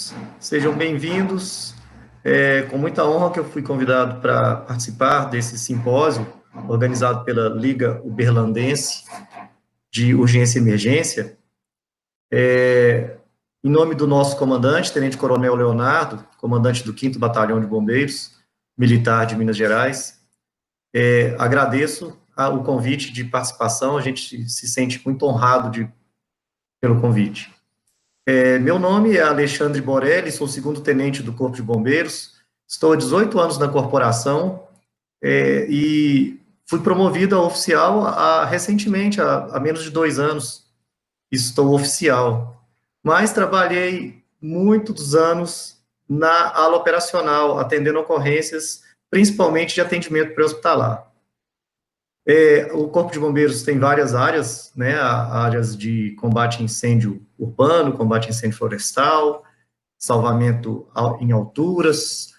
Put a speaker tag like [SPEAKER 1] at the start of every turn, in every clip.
[SPEAKER 1] todos, sejam bem-vindos. Com muita honra que eu fui convidado para participar desse simpósio organizado pela Liga Uberlandense de Urgência e Emergência. Em nome do nosso comandante, Tenente Coronel Leonardo, comandante do 5º Batalhão de Bombeiros Militar de Minas Gerais, agradeço o convite de participação, a gente se sente muito honrado pelo convite. Meu nome é Alexandre Borelli, sou segundo tenente do Corpo de Bombeiros, estou há 18 anos na corporação e fui promovido a oficial recentemente, há menos de 2 anos, estou oficial. Mas trabalhei muitos anos na ala operacional, atendendo ocorrências, principalmente de atendimento pré-hospitalar. O Corpo de Bombeiros tem várias áreas, né, áreas de combate a incêndio urbano, combate a incêndio florestal, salvamento em alturas,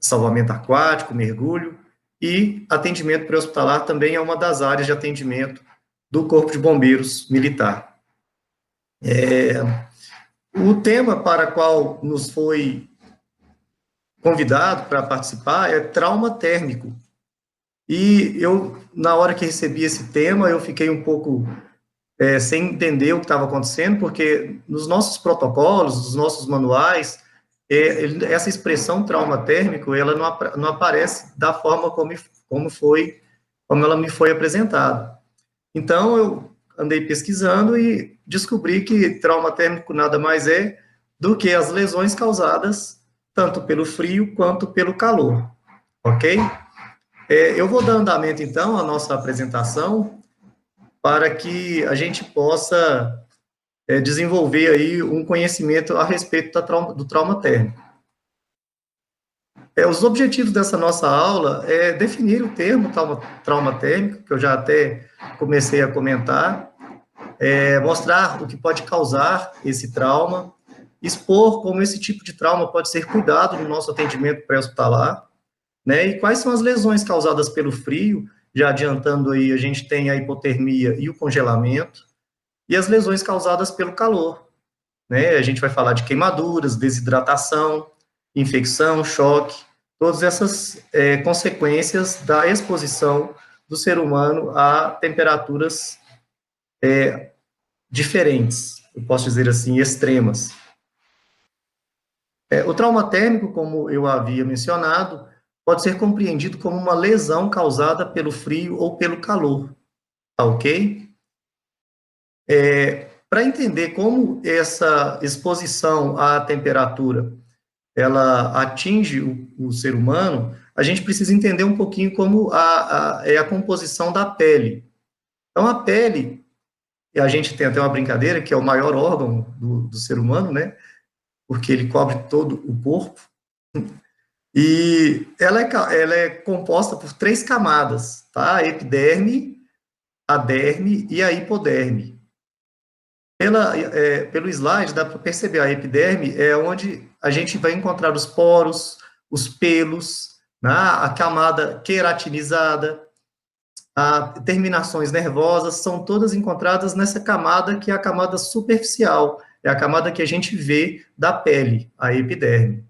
[SPEAKER 1] salvamento aquático, mergulho, e atendimento pré-hospitalar também é uma das áreas de atendimento do Corpo de Bombeiros Militar. O tema para o qual nos foi convidado para participar é trauma térmico. E eu, na hora que recebi esse tema, eu fiquei um pouco sem entender o que estava acontecendo, porque nos nossos protocolos, nos nossos manuais, essa expressão trauma térmico, ela não aparece da forma como ela me foi apresentada. Então, eu andei pesquisando e descobri que trauma térmico nada mais é do que as lesões causadas tanto pelo frio quanto pelo calor, ok? Eu vou dar andamento, então, à nossa apresentação, para que a gente possa desenvolver aí um conhecimento a respeito do trauma térmico. Os objetivos dessa nossa aula é definir o termo trauma térmico, que eu já até comecei a comentar, mostrar o que pode causar esse trauma, expor como esse tipo de trauma pode ser cuidado no nosso atendimento pré-hospitalar, né, e quais são as lesões causadas pelo frio, já adiantando aí, a gente tem a hipotermia e o congelamento, e as lesões causadas pelo calor, né, a gente vai falar de queimaduras, desidratação, infecção, choque, todas essas consequências da exposição do ser humano a temperaturas diferentes, eu posso dizer assim, extremas. O trauma térmico, como eu havia mencionado, pode ser compreendido como uma lesão causada pelo frio ou pelo calor, tá ok? Para entender como essa exposição à temperatura, ela atinge o ser humano, a gente precisa entender um pouquinho como é a composição da pele. Então, a pele, e a gente tem até uma brincadeira, que é o maior órgão do ser humano, né? Porque ele cobre todo o corpo, e ela é composta por 3 camadas, tá? A epiderme, a derme e a hipoderme. Pelo slide, dá para perceber, a epiderme é onde a gente vai encontrar os poros, os pelos, né? A camada queratinizada, as terminações nervosas, são todas encontradas nessa camada que é a camada superficial, é a camada que a gente vê da pele, a epiderme.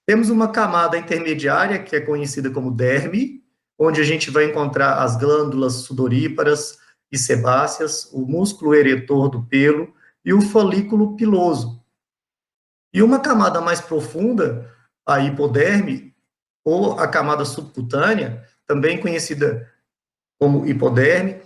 [SPEAKER 1] Temos uma camada intermediária, que é conhecida como derme, onde a gente vai encontrar as glândulas sudoríparas e sebáceas, o músculo eretor do pelo e o folículo piloso. E uma camada mais profunda, a hipoderme, ou a camada subcutânea, também conhecida como hipoderme,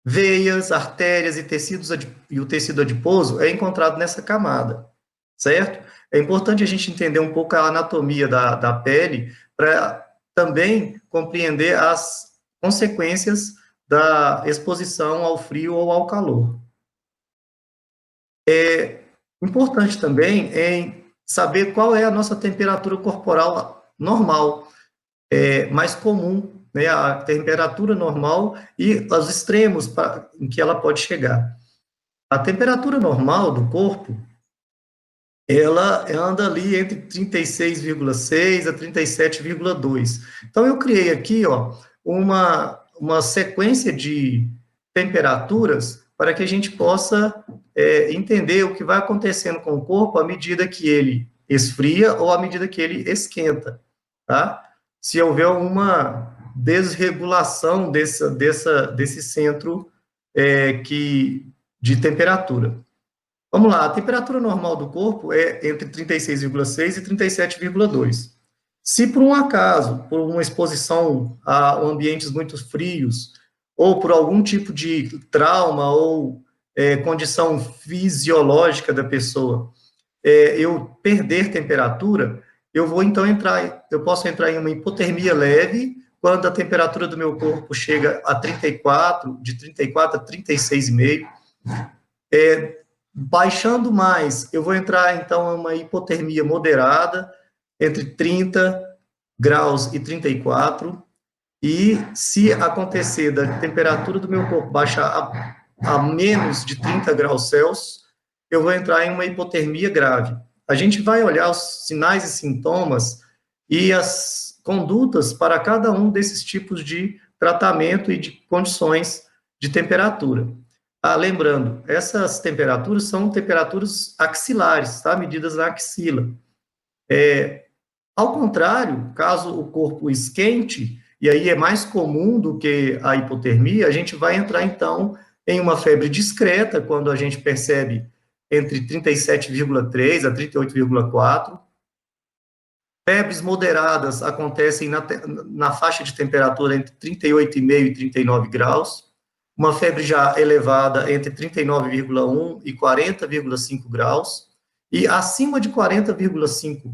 [SPEAKER 1] veias, artérias e o tecido adiposo é encontrado nessa camada, certo? É importante a gente entender um pouco a anatomia da pele para também compreender as consequências da exposição ao frio ou ao calor. É importante também saber qual é a nossa temperatura corporal normal, mais comum, né, a temperatura normal e os extremos em que ela pode chegar. A temperatura normal do corpo, ela anda ali entre 36,6 a 37,2. Então, eu criei aqui, ó, uma sequência de temperaturas para que a gente possa entender o que vai acontecendo com o corpo à medida que ele esfria ou à medida que ele esquenta, tá? Se houver uma desregulação desse centro de temperatura. Vamos lá, a temperatura normal do corpo é entre 36,6 e 37,2. Se por um acaso, por uma exposição a ambientes muito frios, ou por algum tipo de trauma ou condição fisiológica da pessoa, eu perder temperatura, eu posso entrar em uma hipotermia leve, quando a temperatura do meu corpo chega a 34, de 34 a 36,5. Baixando mais, eu vou entrar, então, em uma hipotermia moderada, entre 30 graus e 34, e se acontecer da temperatura do meu corpo baixar a menos de 30 graus Celsius, eu vou entrar em uma hipotermia grave. A gente vai olhar os sinais e sintomas e as condutas para cada um desses tipos de tratamento e de condições de temperatura. Lembrando, essas temperaturas são temperaturas axilares, tá? Medidas na axila. Ao contrário, caso o corpo esquente, e aí é mais comum do que a hipotermia, a gente vai entrar, então, em uma febre discreta, quando a gente percebe entre 37,3 a 38,4. Febres moderadas acontecem na faixa de temperatura entre 38,5 e 39 graus. Uma febre já elevada entre 39,1 e 40,5 graus. E acima de 40,5,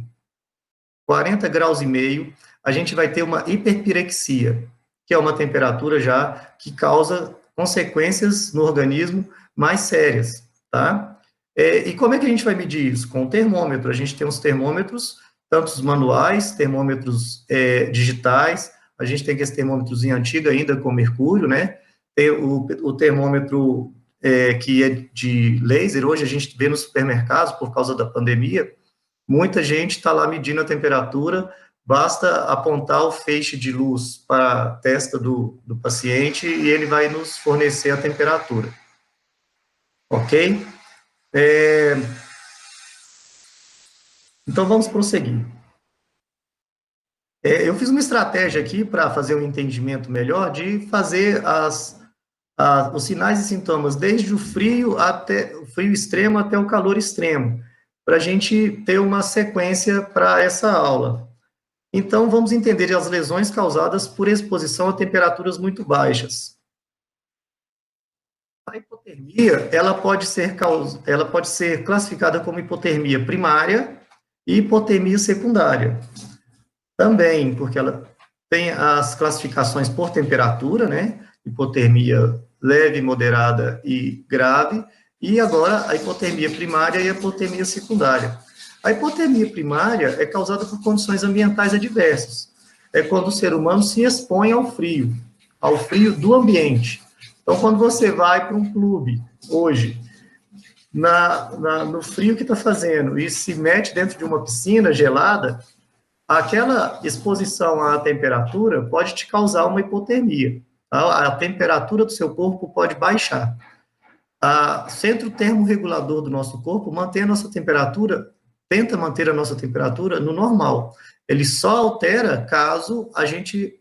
[SPEAKER 1] 40 graus e meio, a gente vai ter uma hiperpirexia, que é uma temperatura já que causa consequências no organismo mais sérias, tá? E como é que a gente vai medir isso? Com o termômetro. A gente tem os termômetros, tanto os manuais, termômetros digitais, a gente tem aqueles termômetros em antigo ainda, com mercúrio, né? Tem o termômetro que é de laser, hoje a gente vê nos supermercados, por causa da pandemia, muita gente está lá medindo a temperatura, basta apontar o feixe de luz para a testa do paciente e ele vai nos fornecer a temperatura. Ok? Então, vamos prosseguir. Eu fiz uma estratégia aqui para fazer um entendimento melhor de fazer os sinais e sintomas desde o frio extremo até o calor extremo, para a gente ter uma sequência para essa aula. Então, vamos entender as lesões causadas por exposição a temperaturas muito baixas. A hipotermia, ela pode ser classificada como hipotermia primária e hipotermia secundária. Também, porque ela tem as classificações por temperatura, né? Hipotermia leve, moderada e grave, e agora a hipotermia primária e a hipotermia secundária. A hipotermia primária é causada por condições ambientais adversas. É quando o ser humano se expõe ao frio do ambiente. Então, quando você vai para um clube, hoje, no frio que está fazendo, e se mete dentro de uma piscina gelada, aquela exposição à temperatura pode te causar uma hipotermia. Tá? A temperatura do seu corpo pode baixar. O centro termorregulador do nosso corpo tenta manter a nossa temperatura no normal. Ele só altera caso a gente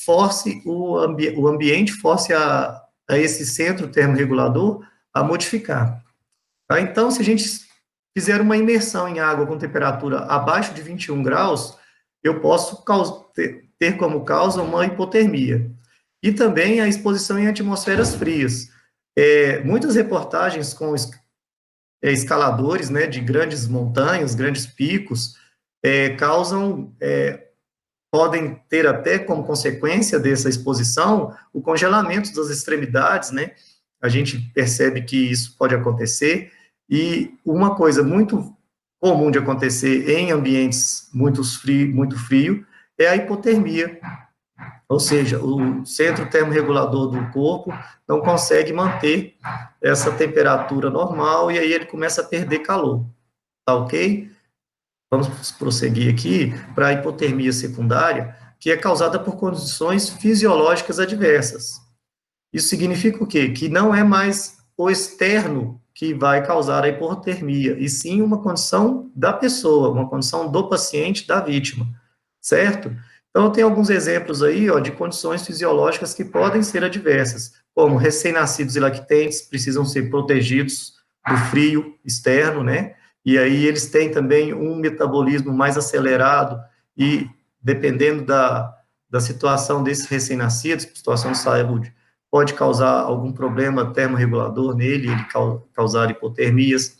[SPEAKER 1] force o ambiente force a esse centro termorregulador a modificar. Tá? Então, se a gente fizer uma imersão em água com temperatura abaixo de 21 graus, eu posso ter como causa uma hipotermia. E também a exposição em atmosferas frias. Muitas reportagens com escaladores, né, de grandes montanhas, grandes picos, podem ter até como consequência dessa exposição o congelamento das extremidades, né? A gente percebe que isso pode acontecer, e uma coisa muito comum de acontecer em ambientes muito frio é a hipotermia, ou seja, o centro termorregulador do corpo não consegue manter essa temperatura normal, e aí ele começa a perder calor, tá ok? Vamos prosseguir aqui para a hipotermia secundária, que é causada por condições fisiológicas adversas. Isso significa o quê? Que não é mais o externo que vai causar a hipotermia, e sim uma condição da pessoa, uma condição do paciente, da vítima, certo? Então, eu tenho alguns exemplos aí, ó, de condições fisiológicas que podem ser adversas, como recém-nascidos e lactentes precisam ser protegidos do frio externo, né? E aí eles têm também um metabolismo mais acelerado e, dependendo da situação desses recém-nascidos, situação de saúde, pode causar algum problema termorregulador nele, ele causar hipotermias.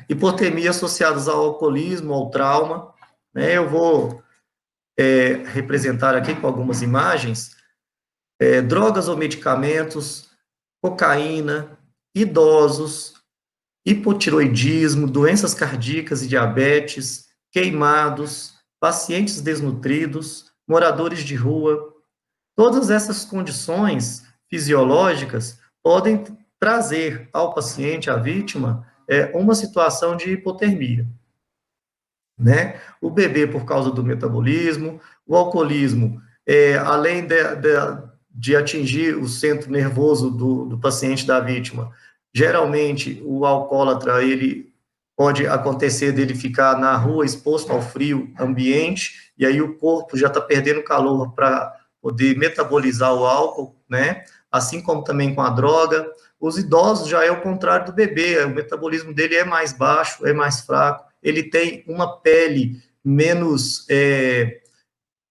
[SPEAKER 1] Hipotermia associadas ao alcoolismo, ao trauma, né? Eu vou representar aqui com algumas imagens, drogas ou medicamentos, cocaína, idosos, hipotiroidismo, doenças cardíacas e diabetes, queimados, pacientes desnutridos, moradores de rua. Todas essas condições fisiológicas podem trazer ao paciente, à vítima, uma situação de hipotermia, né? O bebê, por causa do metabolismo, o alcoolismo, além de atingir o centro nervoso do paciente, da vítima, geralmente o alcoólatra, ele pode acontecer dele ficar na rua exposto ao frio ambiente, e aí o corpo já está perdendo calor para poder metabolizar o álcool, né? Assim como também com a droga. Os idosos já é o contrário do bebê, o metabolismo dele é mais baixo, é mais fraco, ele tem uma pele menos,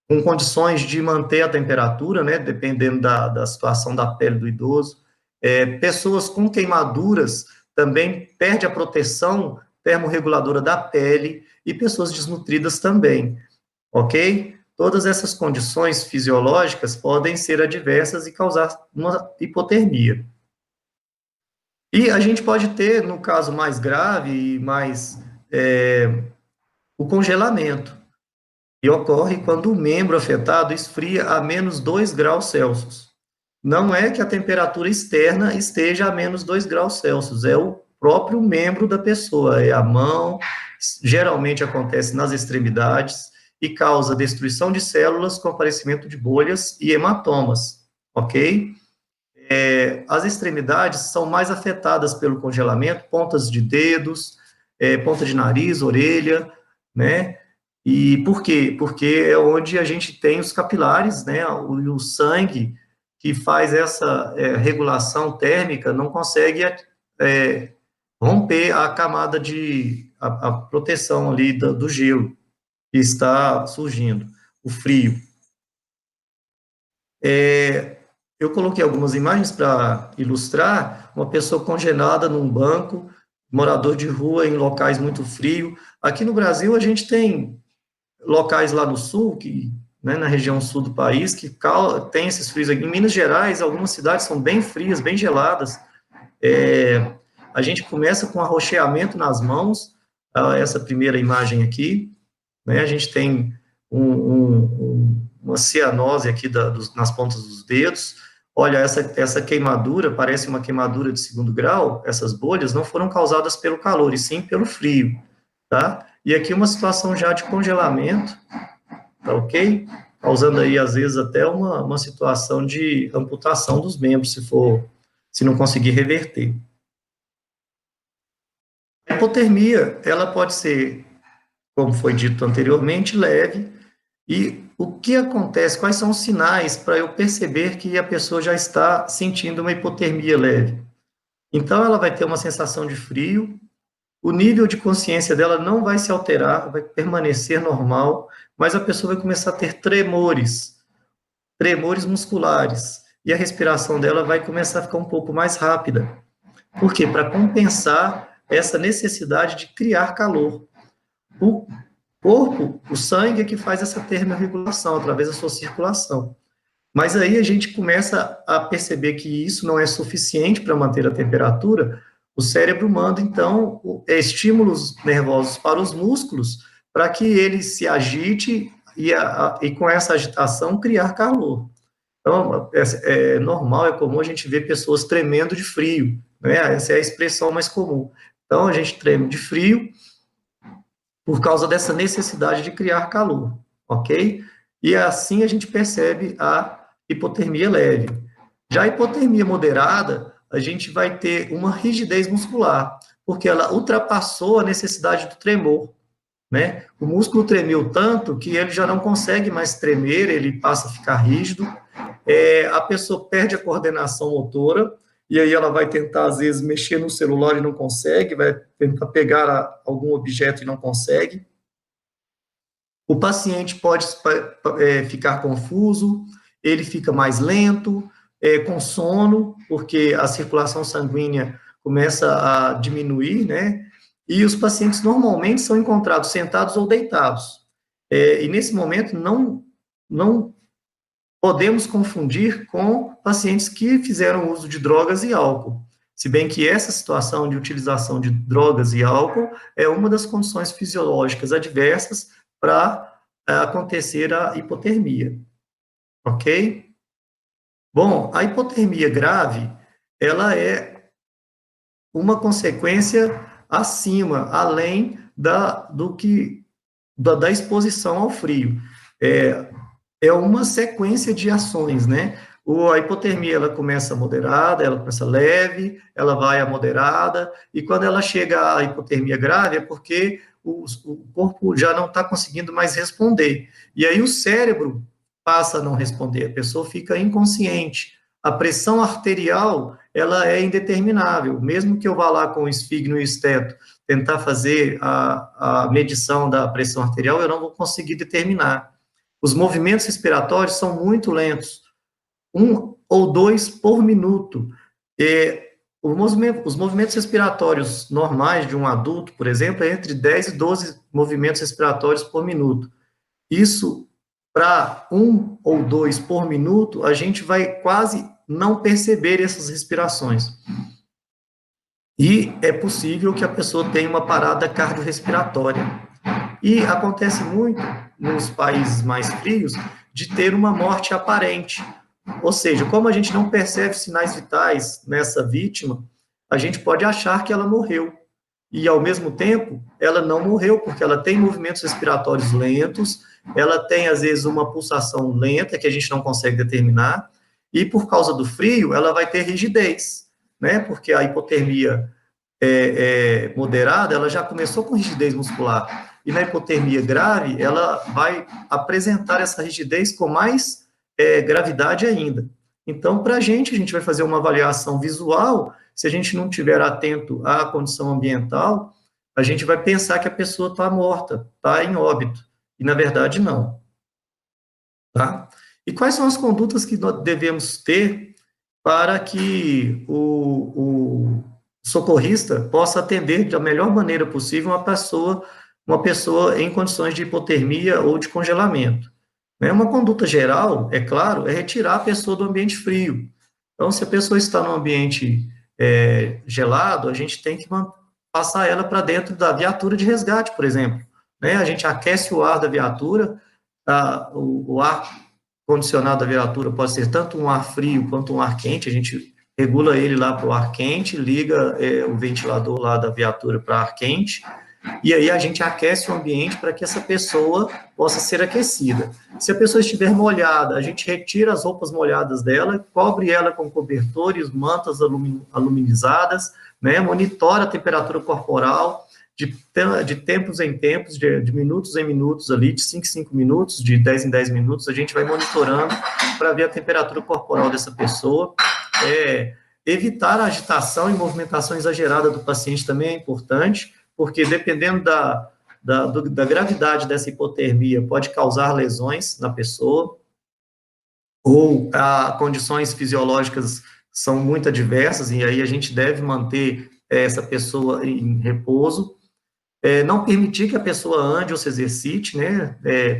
[SPEAKER 1] com condições de manter a temperatura, né, dependendo da situação da pele do idoso. Pessoas com queimaduras também perdem a proteção termorreguladora da pele, e pessoas desnutridas também, ok? Todas essas condições fisiológicas podem ser adversas e causar uma hipotermia. E a gente pode ter, no caso mais grave e mais, o congelamento, e ocorre quando o membro afetado esfria a menos 2 graus Celsius. Não é que a temperatura externa esteja a menos 2 graus Celsius, é o próprio membro da pessoa, é a mão, geralmente acontece nas extremidades, e causa destruição de células com aparecimento de bolhas e hematomas, ok? As extremidades são mais afetadas pelo congelamento, pontas de dedos, ponta de nariz, orelha, né? E por quê? Porque é onde a gente tem os capilares, né? O sangue que faz essa regulação térmica não consegue romper a camada a proteção ali do gelo que está surgindo, o frio. Eu coloquei algumas imagens para ilustrar uma pessoa congelada num banco, morador de rua em locais muito frios. Aqui no Brasil, a gente tem locais lá no sul, né, na região sul do país, que tem esses frios aqui. Em Minas Gerais, algumas cidades são bem frias, bem geladas. A gente começa com arroxeamento nas mãos, essa primeira imagem aqui, né, a gente tem uma cianose aqui nas pontas dos dedos. Olha, essa queimadura, parece uma queimadura de 2º grau, essas bolhas não foram causadas pelo calor, e sim pelo frio, tá? E aqui uma situação já de congelamento, tá ok? Causando aí, às vezes, até uma situação de amputação dos membros, se não conseguir reverter. A hipotermia, ela pode ser, como foi dito anteriormente, leve. E o que acontece, quais são os sinais para eu perceber que a pessoa já está sentindo uma hipotermia leve? Então, ela vai ter uma sensação de frio, o nível de consciência dela não vai se alterar, vai permanecer normal, mas a pessoa vai começar a ter tremores musculares, e a respiração dela vai começar a ficar um pouco mais rápida. Por quê? Para compensar essa necessidade de criar calor. O corpo, o sangue é que faz essa termorregulação, através da sua circulação. Mas aí a gente começa a perceber que isso não é suficiente para manter a temperatura. O cérebro manda, então, estímulos nervosos para os músculos, para que ele se agite e com essa agitação, criar calor. Então, é normal, é comum a gente ver pessoas tremendo de frio, né? Essa é a expressão mais comum. Então, a gente treme de frio por causa dessa necessidade de criar calor, ok? E assim a gente percebe a hipotermia leve. Já a hipotermia moderada, a gente vai ter uma rigidez muscular, porque ela ultrapassou a necessidade do tremor, né? O músculo tremeu tanto que ele já não consegue mais tremer, ele passa a ficar rígido, a pessoa perde a coordenação motora, e aí ela vai tentar, às vezes, mexer no celular e não consegue, vai tentar pegar algum objeto e não consegue. O paciente pode ficar confuso, ele fica mais lento, com sono, porque a circulação sanguínea começa a diminuir, né? E os pacientes normalmente são encontrados sentados ou deitados. E nesse momento não podemos confundir com pacientes que fizeram uso de drogas e álcool. Se bem que essa situação de utilização de drogas e álcool é uma das condições fisiológicas adversas para acontecer a hipotermia, ok? Bom, a hipotermia grave, ela é uma consequência acima, além da exposição ao frio. É uma sequência de ações, né? A hipotermia, ela começa moderada, ela começa leve, ela vai a moderada, e quando ela chega à hipotermia grave, é porque o corpo já não está conseguindo mais responder. E aí o cérebro passa a não responder, a pessoa fica inconsciente. A pressão arterial, ela é indeterminável. Mesmo que eu vá lá com o esfigno e o esteto tentar fazer a medição da pressão arterial, eu não vou conseguir determinar. Os movimentos respiratórios são muito lentos, 1 ou 2 por minuto. Os movimentos respiratórios normais de um adulto, por exemplo, é entre 10 e 12 movimentos respiratórios por minuto. Isso, para 1 ou 2 por minuto, a gente vai quase não perceber essas respirações. E é possível que a pessoa tenha uma parada cardiorrespiratória. E acontece muito nos países mais frios de ter uma morte aparente. Ou seja, como a gente não percebe sinais vitais nessa vítima, a gente pode achar que ela morreu. E, ao mesmo tempo, ela não morreu, porque ela tem movimentos respiratórios lentos, ela tem, às vezes, uma pulsação lenta, que a gente não consegue determinar, e, por causa do frio, ela vai ter rigidez, né? Porque a hipotermia moderada, ela já começou com rigidez muscular. E na hipotermia grave, ela vai apresentar essa rigidez com mais gravidade ainda. Então, para a gente vai fazer uma avaliação visual, se a gente não estiver atento à condição ambiental, a gente vai pensar que a pessoa está morta, está em óbito, e na verdade não. Tá? E quais são as condutas que nós devemos ter para que o socorrista possa atender da melhor maneira possível uma pessoa em condições de hipotermia ou de congelamento? Uma conduta geral, é claro, é retirar a pessoa do ambiente frio. Então, se a pessoa está no ambiente gelado, a gente tem que passar ela para dentro da viatura de resgate, por exemplo. A gente aquece o ar da viatura, o ar condicionado da viatura pode ser tanto um ar frio quanto um ar quente, a gente regula ele lá para o ar quente, liga o ventilador lá da viatura para ar quente, e aí a gente aquece o ambiente para que essa pessoa possa ser aquecida. Se a pessoa estiver molhada, a gente retira as roupas molhadas dela, cobre ela com cobertores, mantas aluminizadas, monitora a temperatura corporal, de tempos em tempos, de minutos em minutos ali, de 5 em 5 minutos, de 10 em 10 minutos, a gente vai monitorando para ver a temperatura corporal dessa pessoa. Evitar a agitação e movimentação exagerada do paciente também é importante, porque dependendo da gravidade dessa hipotermia, pode causar lesões na pessoa, ou condições fisiológicas são muito adversas, e aí a gente deve manter essa pessoa em repouso. Não permitir que a pessoa ande ou se exercite,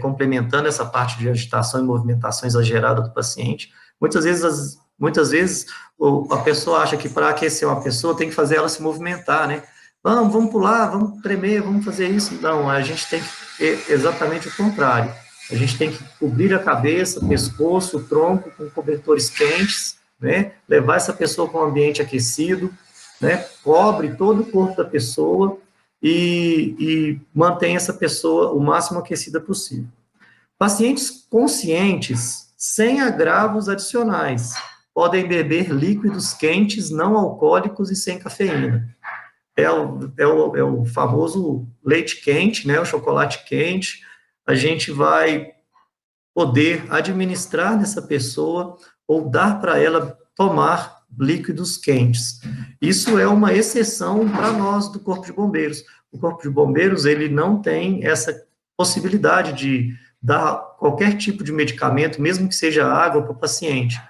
[SPEAKER 1] complementando essa parte de agitação e movimentação exagerada do paciente. Muitas vezes a pessoa acha que para aquecer uma pessoa tem que fazer ela se movimentar, Vamos pular, vamos tremer, vamos fazer isso. Não, a gente tem que ter exatamente o contrário. A gente tem que cobrir a cabeça, pescoço, o tronco com cobertores quentes, levar essa pessoa para um ambiente aquecido, cobre todo o corpo da pessoa e mantém essa pessoa o máximo aquecida possível. Pacientes conscientes, sem agravos adicionais. podem beber líquidos quentes, não alcoólicos e sem cafeína. É o famoso leite quente, né, o chocolate quente. A gente vai poder administrar nessa pessoa ou dar para ela tomar líquidos quentes. Isso é uma exceção para nós do Corpo de Bombeiros. O Corpo de Bombeiros, ele não tem essa possibilidade de dar qualquer tipo de medicamento, mesmo que seja água, para o paciente.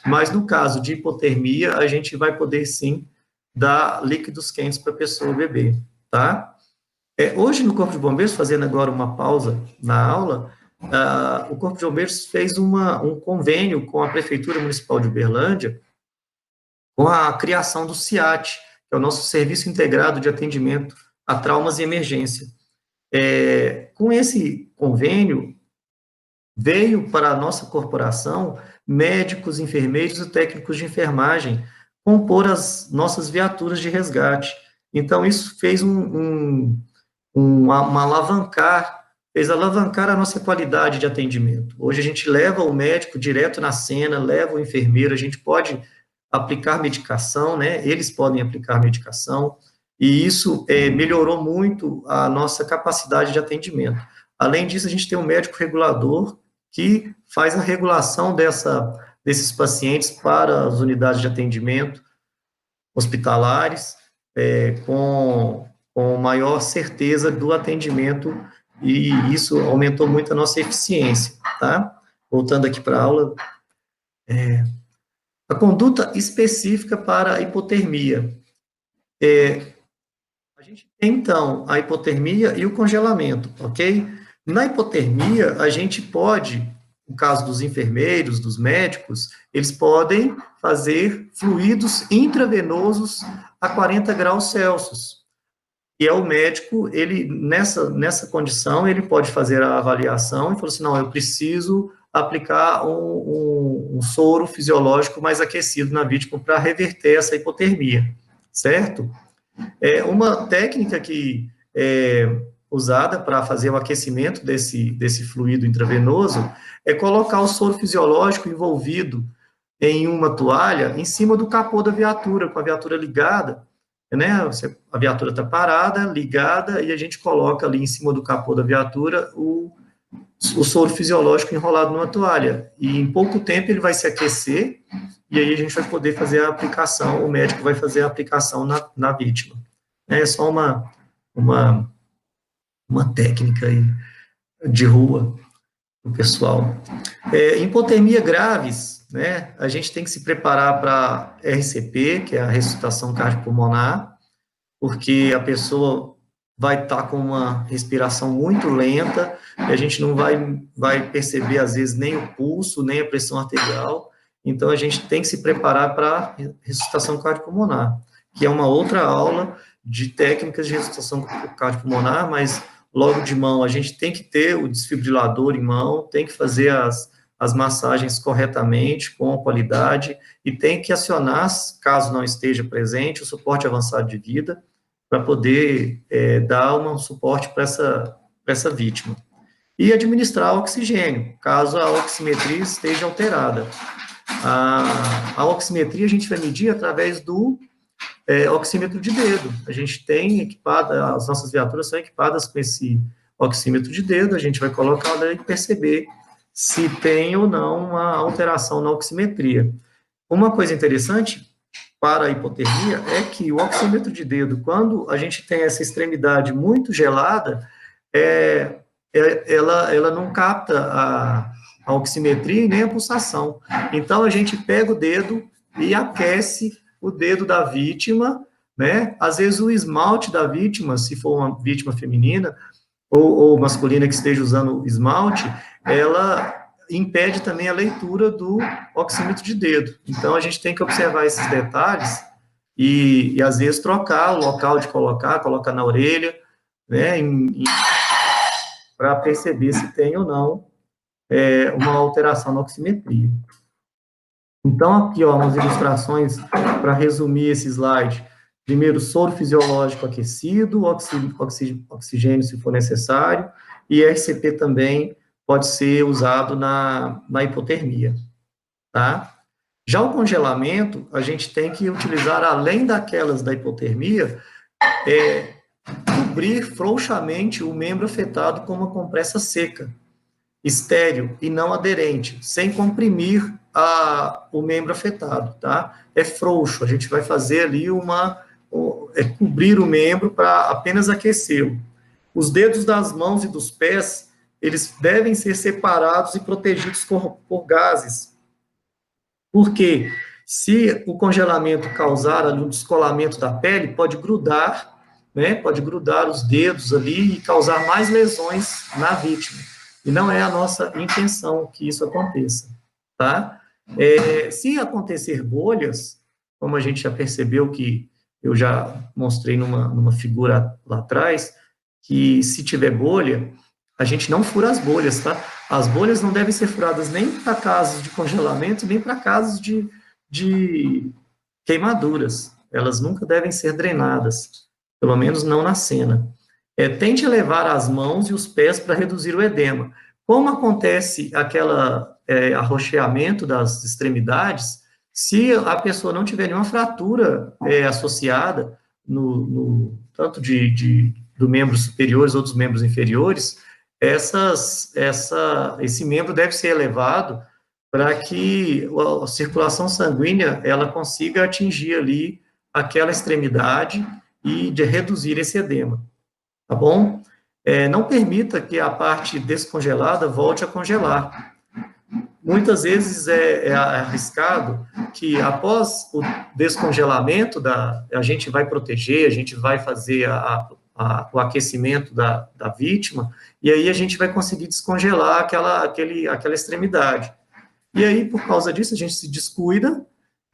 [SPEAKER 1] Mas no caso de hipotermia, a gente vai poder sim dar líquidos quentes para a pessoa beber, tá? Hoje no Corpo de Bombeiros, fazendo agora uma pausa na aula, o Corpo de Bombeiros fez um convênio com a Prefeitura Municipal de Uberlândia com a criação do SIAT, que é o nosso Serviço Integrado de Atendimento a Traumas e Emergência. Com esse convênio, veio para a nossa corporação médicos, enfermeiros e técnicos de enfermagem compor as nossas viaturas de resgate. Então, isso fez fez alavancar a nossa qualidade de atendimento. Hoje a gente leva o médico direto na cena, leva o enfermeiro, a gente pode aplicar medicação, né? Eles podem aplicar medicação, e isso melhorou muito a nossa capacidade de atendimento. Além disso, a gente tem um médico regulador que faz a regulação desses pacientes para as unidades de atendimento hospitalares, com maior certeza do atendimento, e isso aumentou muito a nossa eficiência, tá? Voltando aqui para a aula, a conduta específica para a hipotermia. A gente tem, então, a hipotermia e o congelamento, ok? Na hipotermia, a gente pode, no caso dos enfermeiros, dos médicos, eles podem fazer fluidos intravenosos a 40 graus Celsius. E o médico, ele, nessa condição, ele pode fazer a avaliação e falar assim, não, eu preciso aplicar um soro fisiológico mais aquecido na vítima para reverter essa hipotermia, certo? Uma técnica que é usada para fazer o aquecimento desse fluido intravenoso é colocar o soro fisiológico envolvido em uma toalha em cima do capô da viatura, com a viatura ligada, né? A viatura está parada, ligada, e a gente coloca ali em cima do capô da viatura o soro fisiológico enrolado numa toalha. E em pouco tempo ele vai se aquecer, e aí a gente vai poder fazer a aplicação, o médico vai fazer a aplicação na vítima. É só uma técnica aí de rua do pessoal. Hipotermia graves, né? A gente tem que se preparar para RCP, que é a ressuscitação cardiopulmonar, porque a pessoa vai estar com uma respiração muito lenta, e a gente não vai perceber, às vezes, nem o pulso, nem a pressão arterial. Então, a gente tem que se preparar para a ressuscitação cardiopulmonar, que é uma outra aula de técnicas de ressuscitação cardiopulmonar, mas logo de mão a gente tem que ter o desfibrilador em mão, tem que fazer as massagens corretamente, com qualidade, e tem que acionar, caso não esteja presente, o suporte avançado de vida, para poder dar um suporte para essa vítima. E administrar oxigênio, caso a oximetria esteja alterada. A oximetria a gente vai medir através do oxímetro de dedo. A gente tem as nossas viaturas são equipadas com esse oxímetro de dedo, a gente vai colocar lá e perceber se tem ou não uma alteração na oximetria. Uma coisa interessante para a hipotermia é que o oxímetro de dedo, quando a gente tem essa extremidade muito gelada, ela não capta a oximetria e nem a pulsação. Então, a gente pega o dedo e aquece o dedo da vítima, né? Às vezes o esmalte da vítima, se for uma vítima feminina ou masculina que esteja usando esmalte, ela impede também a leitura do oxímetro de dedo. Então, a gente tem que observar esses detalhes e às vezes, trocar o local de colocar na orelha, né? Para perceber se tem ou não uma alteração na oximetria. Então, aqui, ó, umas ilustrações para resumir esse slide. Primeiro, soro fisiológico aquecido, oxigênio se for necessário, e RCP também pode ser usado na hipotermia, tá? Já o congelamento, a gente tem que utilizar, além daquelas da hipotermia, cobrir frouxamente o membro afetado com uma compressa seca, estéril e não aderente, sem comprimir o membro afetado, tá? É frouxo, a gente vai fazer ali cobrir o membro para apenas aquecê-lo. Os dedos das mãos e dos pés, eles devem ser separados e protegidos por gases. Porque se o congelamento causar ali um descolamento da pele, pode grudar, né? Pode grudar os dedos ali e causar mais lesões na vítima. E não é a nossa intenção que isso aconteça, tá? Se acontecer bolhas, como a gente já percebeu que eu já mostrei numa figura lá atrás, que se tiver bolha, a gente não fura as bolhas, tá? As bolhas não devem ser furadas nem para casos de congelamento, nem para casos de queimaduras. Elas nunca devem ser drenadas, pelo menos não na cena. Tente levar as mãos e os pés para reduzir o edema. Como acontece arroxeamento das extremidades, se a pessoa não tiver nenhuma fratura associada, tanto do membros superiores ou dos membros inferiores, esse membro deve ser elevado para que a circulação sanguínea ela consiga atingir ali aquela extremidade e de reduzir esse edema, tá bom? Não permita que a parte descongelada volte a congelar. Muitas vezes é arriscado que após o descongelamento, a gente vai proteger, a gente vai fazer o aquecimento da vítima, e aí a gente vai conseguir descongelar aquela extremidade. E aí, por causa disso, a gente se descuida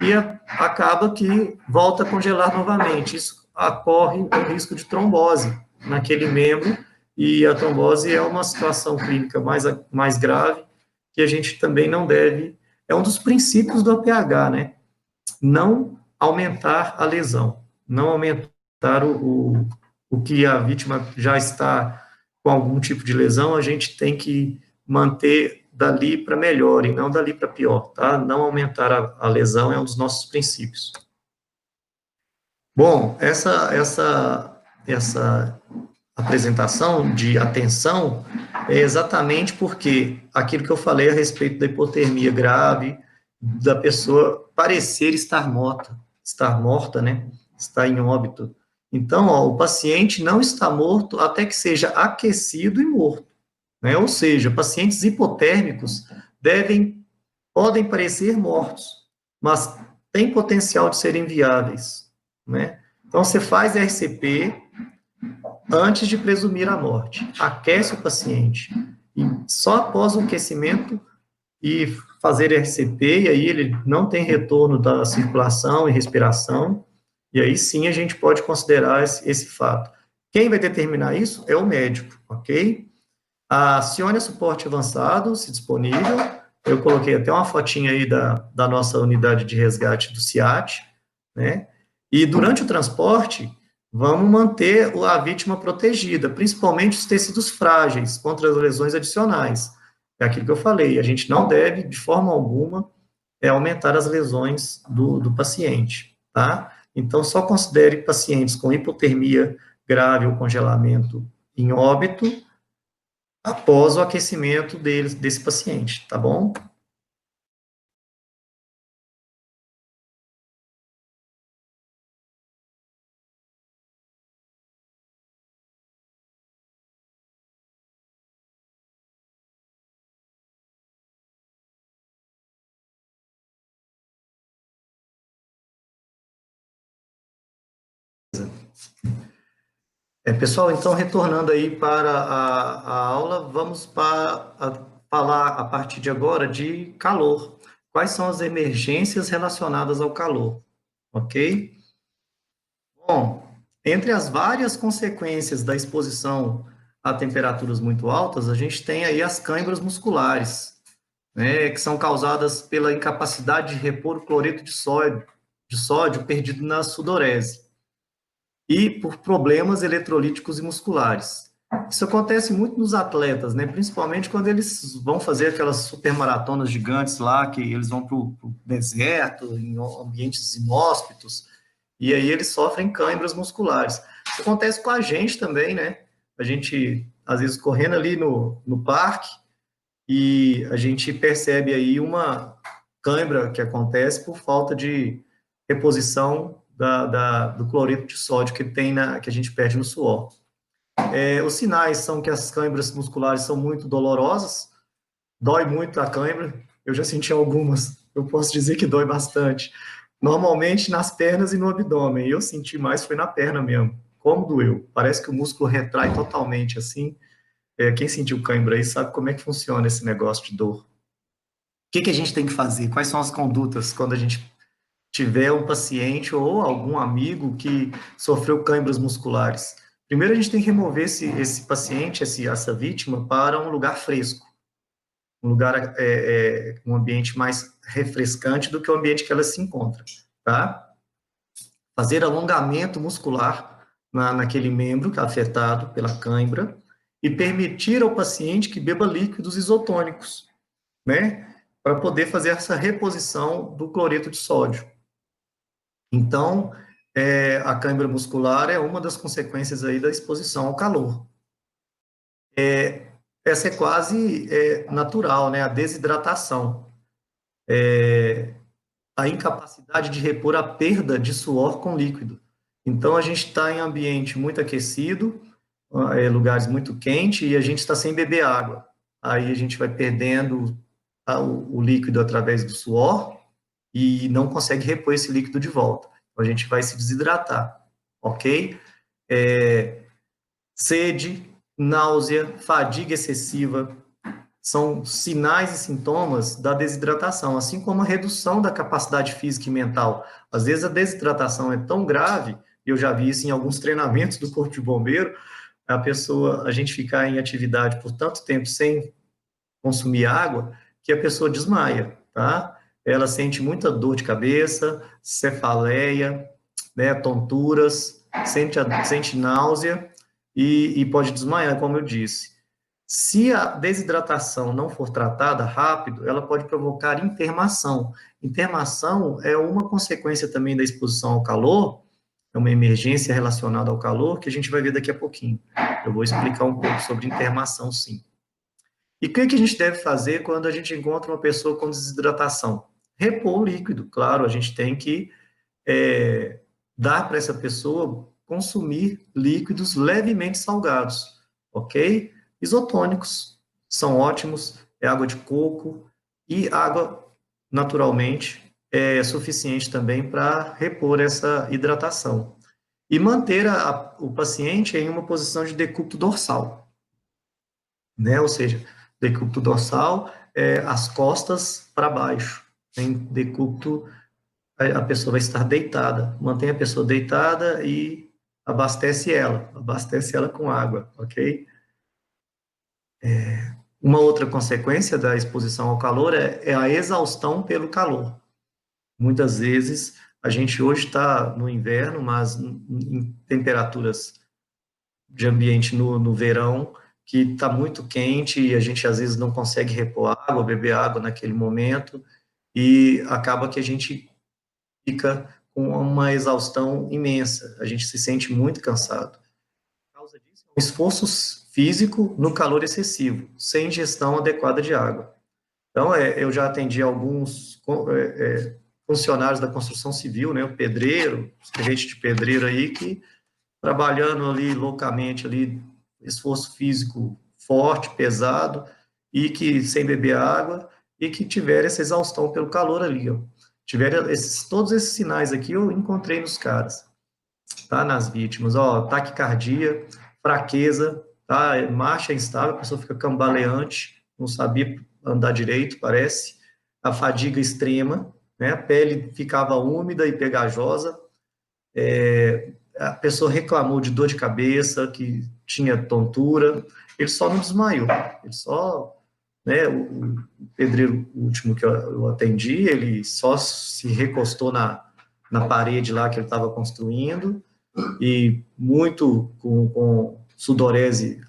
[SPEAKER 1] e acaba que volta a congelar novamente. Isso ocorre o risco de trombose naquele membro, e a trombose é uma situação clínica mais grave, que a gente também não deve, é um dos princípios do APH, né? Não aumentar a lesão, não aumentar o que a vítima já está com algum tipo de lesão, a gente tem que manter dali para melhor e não dali para pior, tá? Não aumentar a lesão é um dos nossos princípios. Bom, essa apresentação de atenção é exatamente porque aquilo que eu falei a respeito da hipotermia grave, da pessoa parecer estar morta, né? Está em óbito. Então, o paciente não está morto até que seja aquecido e morto, né? Ou seja, pacientes hipotérmicos podem parecer mortos, mas têm potencial de serem viáveis, né? Então, você faz RCP antes de presumir a morte, aquece o paciente, e só após o aquecimento e fazer RCP, e aí ele não tem retorno da circulação e respiração, e aí sim a gente pode considerar esse fato. Quem vai determinar isso é o médico, ok? Acione o suporte avançado, se disponível. Eu coloquei até uma fotinha aí da nossa unidade de resgate do CIAT, né? E durante o transporte, vamos manter a vítima protegida, principalmente os tecidos frágeis, contra as lesões adicionais. É aquilo que eu falei, a gente não deve, de forma alguma, aumentar as lesões do paciente, tá? Então, só considere pacientes com hipotermia grave ou congelamento em óbito após o aquecimento desse paciente, tá bom? Pessoal, então, retornando aí para a aula, vamos falar a partir de agora de calor. Quais são as emergências relacionadas ao calor, ok? Bom, entre as várias consequências da exposição a temperaturas muito altas, a gente tem aí as câimbras musculares, né, que são causadas pela incapacidade de repor o cloreto de sódio perdido na sudorese, e por problemas eletrolíticos e musculares. Isso acontece muito nos atletas, né? Principalmente quando eles vão fazer aquelas supermaratonas gigantes lá, que eles vão para o deserto, em ambientes inóspitos, e aí eles sofrem câimbras musculares. Isso acontece com a gente também, né? A gente, às vezes, correndo ali no parque, e a gente percebe aí uma cãibra que acontece por falta de reposição do cloreto de sódio que tem que a gente perde no suor. Os sinais são que as câimbras musculares são muito dolorosas, dói muito a cãibra, eu já senti algumas, eu posso dizer que dói bastante. Normalmente nas pernas e no abdômen, eu senti mais foi na perna mesmo. Como doeu? Parece que o músculo retrai totalmente assim. Quem sentiu cãibra aí sabe como é que funciona esse negócio de dor. O que a gente tem que fazer? Quais são as condutas quando a gente tiver um paciente ou algum amigo que sofreu câimbras musculares? Primeiro, a gente tem que remover esse paciente, essa vítima, para um lugar fresco, um lugar, um ambiente mais refrescante do que o ambiente que ela se encontra, tá? Fazer alongamento muscular naquele membro que é afetado pela cãibra e permitir ao paciente que beba líquidos isotônicos, né? Para poder fazer essa reposição do cloreto de sódio. Então, a cãibra muscular é uma das consequências aí da exposição ao calor. Essa é quase natural, né? A desidratação. A incapacidade de repor a perda de suor com líquido. Então, a gente está em ambiente muito aquecido, lugares muito quentes, e a gente está sem beber água. Aí a gente vai perdendo o líquido através do suor e não consegue repor esse líquido de volta. Então, a gente vai se desidratar, ok? Sede, náusea, fadiga excessiva, são sinais e sintomas da desidratação, assim como a redução da capacidade física e mental. Às vezes a desidratação é tão grave, e eu já vi isso em alguns treinamentos do Corpo de Bombeiro, a gente ficar em atividade por tanto tempo sem consumir água, que a pessoa desmaia, tá? Ela sente muita dor de cabeça, cefaleia, né, tonturas, sente náusea e pode desmaiar, como eu disse. Se a desidratação não for tratada rápido, ela pode provocar intermação. Intermação é uma consequência também da exposição ao calor, é uma emergência relacionada ao calor, que a gente vai ver daqui a pouquinho. Eu vou explicar um pouco sobre intermação, sim. E o que a gente deve fazer quando a gente encontra uma pessoa com desidratação? Repor o líquido, claro, a gente tem que dar para essa pessoa consumir líquidos levemente salgados, ok? Isotônicos são ótimos, água de coco e água, naturalmente, é suficiente também para repor essa hidratação. E manter o paciente em uma posição de decúbito dorsal, né? Ou seja, decúbito dorsal as costas para baixo. Em decúbito, a pessoa vai estar deitada. Mantém a pessoa deitada e abastece ela com água, ok? Uma outra consequência da exposição ao calor é a exaustão pelo calor. Muitas vezes, a gente hoje está no inverno, mas em temperaturas de ambiente no verão, que está muito quente e a gente às vezes não consegue repor água, beber água naquele momento, e acaba que a gente fica com uma exaustão imensa, a gente se sente muito cansado. Por causa disso, é um esforço físico no calor excessivo, sem ingestão adequada de água. Então, eu já atendi alguns funcionários da construção civil, né, o pedreiro, servente de pedreiro aí, que trabalhando ali loucamente, ali, esforço físico forte, pesado, e que sem beber água, e que tiveram essa exaustão pelo calor ali, ó. Tiveram todos esses sinais aqui, eu encontrei nos caras, tá? Nas vítimas, ó, taquicardia, fraqueza, tá? Marcha instável, a pessoa fica cambaleante, não sabia andar direito, parece, a fadiga extrema, né? A pele ficava úmida e pegajosa, a pessoa reclamou de dor de cabeça, que tinha tontura, ele só não desmaiou, ele só, né, o pedreiro último que eu atendi, ele só se recostou na parede lá que ele estava construindo, e muito com sudorese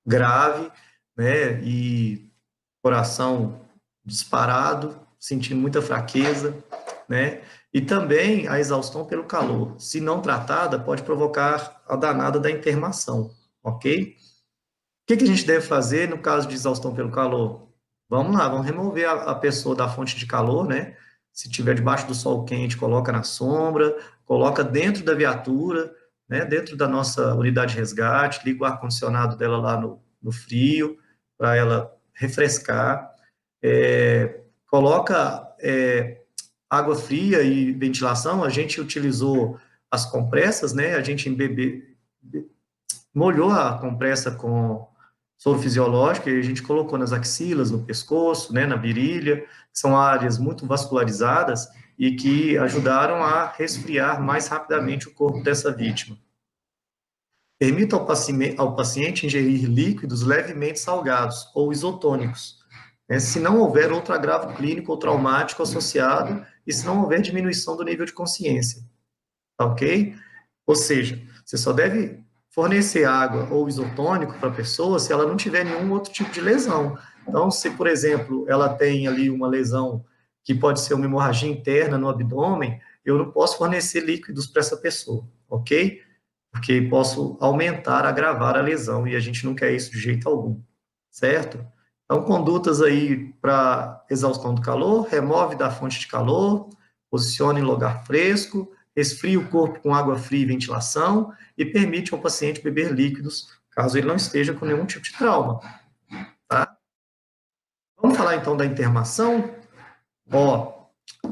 [SPEAKER 1] grave, né, e coração disparado, sentindo muita fraqueza, né, e também a exaustão pelo calor. Se não tratada, pode provocar a danada da intermação, ok? O que a gente deve fazer no caso de exaustão pelo calor? Vamos lá, vamos remover a pessoa da fonte de calor, né? Se tiver debaixo do sol quente, coloca na sombra, coloca dentro da viatura, né? Dentro da nossa unidade de resgate, liga o ar-condicionado dela lá no frio, para ela refrescar. Coloca água fria e ventilação. A gente utilizou as compressas, né? A gente molhou a compressa com soro fisiológico e a gente colocou nas axilas, no pescoço, né, na virilha, que são áreas muito vascularizadas e que ajudaram a resfriar mais rapidamente o corpo dessa vítima. Permita ao paciente ingerir líquidos levemente salgados ou isotônicos, né, se não houver outro agravo clínico ou traumático associado e se não houver diminuição do nível de consciência, tá ok? Ou seja, você só deve fornecer água ou isotônico para a pessoa se ela não tiver nenhum outro tipo de lesão. Então, se, por exemplo, ela tem ali uma lesão que pode ser uma hemorragia interna no abdômen, eu não posso fornecer líquidos para essa pessoa, ok? Porque posso aumentar, agravar a lesão, e a gente não quer isso de jeito algum, certo? Então, condutas aí para exaustão do calor: remove da fonte de calor, posicione em lugar fresco, resfria o corpo com água fria e ventilação e permite ao paciente beber líquidos, caso ele não esteja com nenhum tipo de trauma, tá? Vamos falar então da intermação.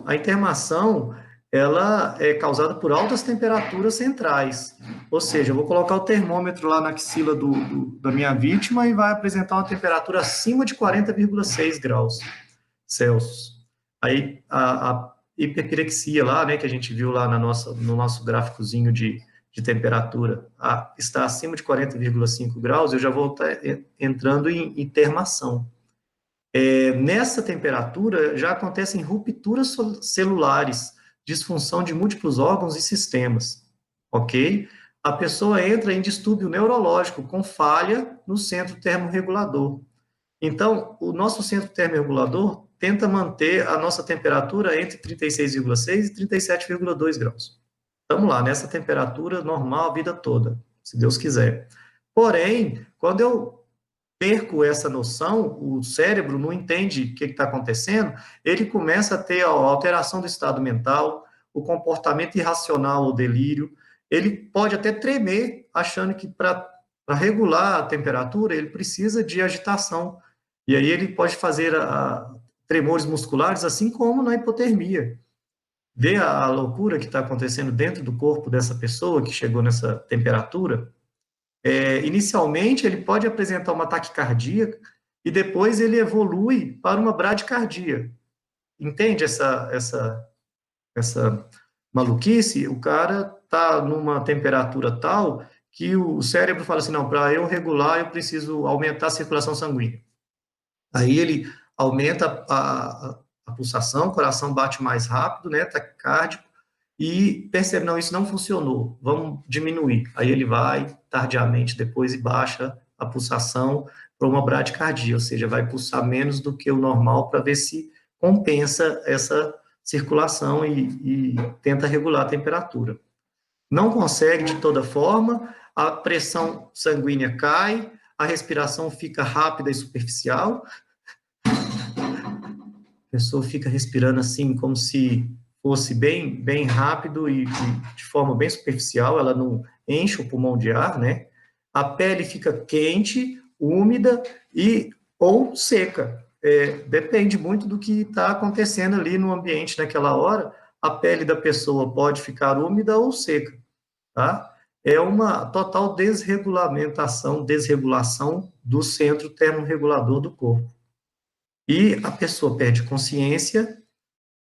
[SPEAKER 1] A intermação, ela é causada por altas temperaturas centrais, ou seja, eu vou colocar o termômetro lá na axila da minha vítima e vai apresentar uma temperatura acima de 40,6 graus Celsius. Aí a hiperpirexia lá, né, que a gente viu lá no nosso gráficozinho de temperatura, está acima de 40,5 graus, eu já vou estar entrando em intermação. Nessa temperatura, já acontecem rupturas celulares, disfunção de múltiplos órgãos e sistemas, ok? A pessoa entra em distúrbio neurológico, com falha no centro termorregulador. Então, o nosso centro termorregulador tenta manter a nossa temperatura entre 36,6 e 37,2 graus. Estamos lá, nessa temperatura normal a vida toda, se Deus quiser. Porém, quando eu perco essa noção, o cérebro não entende o que está acontecendo, ele começa a ter a alteração do estado mental, o comportamento irracional ou delírio, ele pode até tremer, achando que para regular a temperatura, ele precisa de agitação, e aí ele pode fazer tremores musculares, assim como na hipotermia. Vê a loucura que está acontecendo dentro do corpo dessa pessoa que chegou nessa temperatura? Inicialmente, ele pode apresentar uma taquicardia e depois ele evolui para uma bradicardia. Entende essa maluquice? O cara está numa temperatura tal que o cérebro fala assim, não, para eu regular, eu preciso aumentar a circulação sanguínea. Aí ele aumenta a pulsação, o coração bate mais rápido, né, taquicárdico, e percebe, não, isso não funcionou, vamos diminuir. Aí ele vai, tardiamente, depois, e baixa a pulsação para uma bradicardia, ou seja, vai pulsar menos do que o normal para ver se compensa essa circulação e tenta regular a temperatura. Não consegue de toda forma, a pressão sanguínea cai, a respiração fica rápida e superficial, a pessoa fica respirando assim, como se fosse bem rápido e de forma bem superficial, ela não enche o pulmão de ar, né? A pele fica quente, úmida ou seca. Depende muito do que está acontecendo ali no ambiente naquela hora. A pele da pessoa pode ficar úmida ou seca, tá? É uma total desregulação do centro termorregulador do corpo. E a pessoa perde consciência,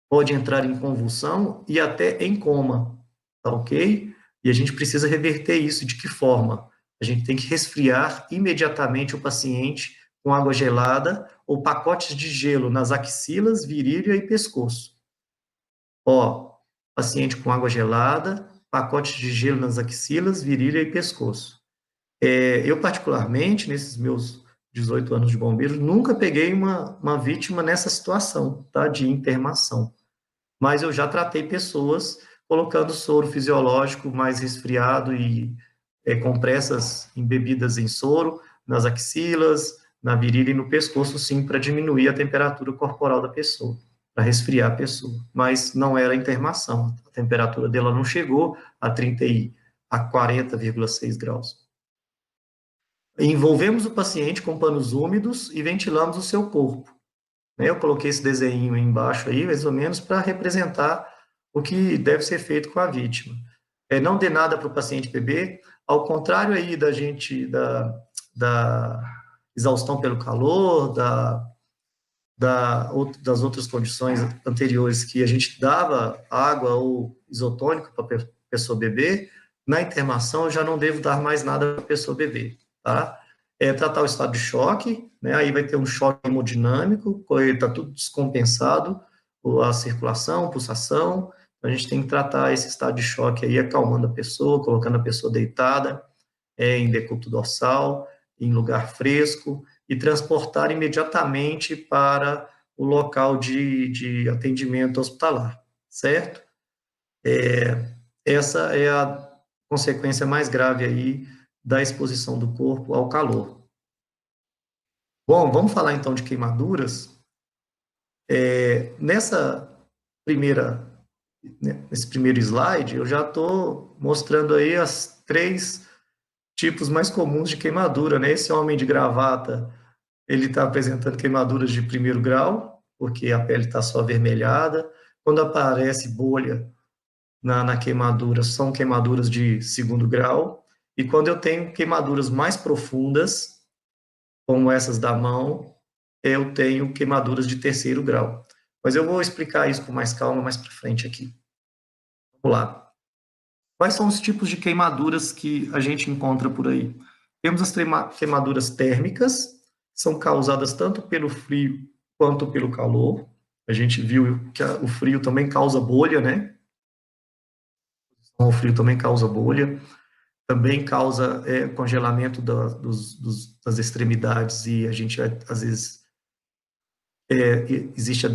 [SPEAKER 1] pode entrar em convulsão e até em coma, tá ok? E a gente precisa reverter isso. De que forma? A gente tem que resfriar imediatamente o paciente com água gelada ou pacotes de gelo nas axilas, virilha e pescoço. Paciente com água gelada, pacotes de gelo nas axilas, virilha e pescoço. Eu, particularmente, nesses meus 18 anos de bombeiro, nunca peguei uma vítima nessa situação, tá, de internação. Mas eu já tratei pessoas colocando soro fisiológico mais resfriado e compressas embebidas em soro nas axilas, na virilha e no pescoço, sim, para diminuir a temperatura corporal da pessoa, para resfriar a pessoa. Mas não era internação, a temperatura dela não chegou a 40,6 graus. Envolvemos o paciente com panos úmidos e ventilamos o seu corpo. Eu coloquei esse desenho aí embaixo aí, mais ou menos, para representar o que deve ser feito com a vítima. Não dê nada para o paciente beber, ao contrário aí da exaustão pelo calor, das outras condições anteriores que a gente dava água ou isotônico para a pessoa beber, na internação eu já não devo dar mais nada para a pessoa beber, tá? Tratar o estado de choque, né? Aí vai ter um choque hemodinâmico, está tudo descompensado, a circulação, pulsação, a gente tem que tratar esse estado de choque aí, acalmando a pessoa, colocando a pessoa deitada, em decúbito dorsal, em lugar fresco, e transportar imediatamente para o local de atendimento hospitalar, certo? Essa é a consequência mais grave aí da exposição do corpo ao calor. Bom, vamos falar então de queimaduras. Nesse primeiro slide, eu já estou mostrando aí as 3 tipos mais comuns de queimadura, né? Esse homem de gravata, ele está apresentando queimaduras de 1º grau, porque a pele está só avermelhada. Quando aparece bolha na queimadura, são queimaduras de 2º grau. E quando eu tenho queimaduras mais profundas, como essas da mão, eu tenho queimaduras de 3º grau. Mas eu vou explicar isso com mais calma mais para frente aqui. Vamos lá. Quais são os tipos de queimaduras que a gente encontra por aí? Temos as queimaduras térmicas, são causadas tanto pelo frio quanto pelo calor. A gente viu que o frio também causa bolha, né? O frio também causa bolha, também causa congelamento das extremidades e a gente, às vezes, existe a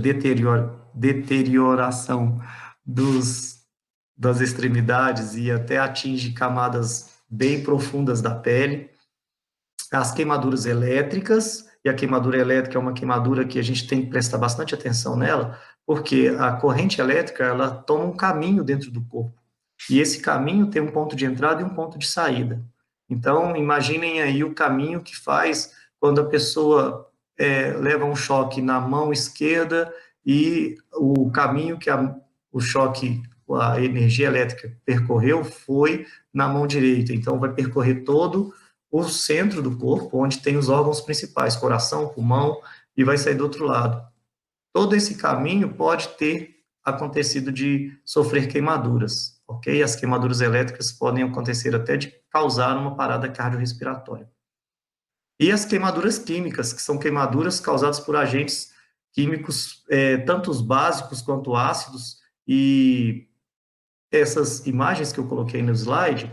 [SPEAKER 1] deterioração das extremidades e até atinge camadas bem profundas da pele. As queimaduras elétricas, e a queimadura elétrica é uma queimadura que a gente tem que prestar bastante atenção nela, porque a corrente elétrica, ela toma um caminho dentro do corpo, e esse caminho tem um ponto de entrada e um ponto de saída. Então, imaginem aí o caminho que faz quando a pessoa leva um choque na mão esquerda e o caminho que o choque, a energia elétrica percorreu foi na mão direita. Então, vai percorrer todo o centro do corpo, onde tem os órgãos principais, coração, pulmão, e vai sair do outro lado. Todo esse caminho pode ter acontecido de sofrer queimaduras, ok? As queimaduras elétricas podem acontecer até de causar uma parada cardiorrespiratória. E as queimaduras químicas, que são queimaduras causadas por agentes químicos, tanto os básicos quanto ácidos, e essas imagens que eu coloquei no slide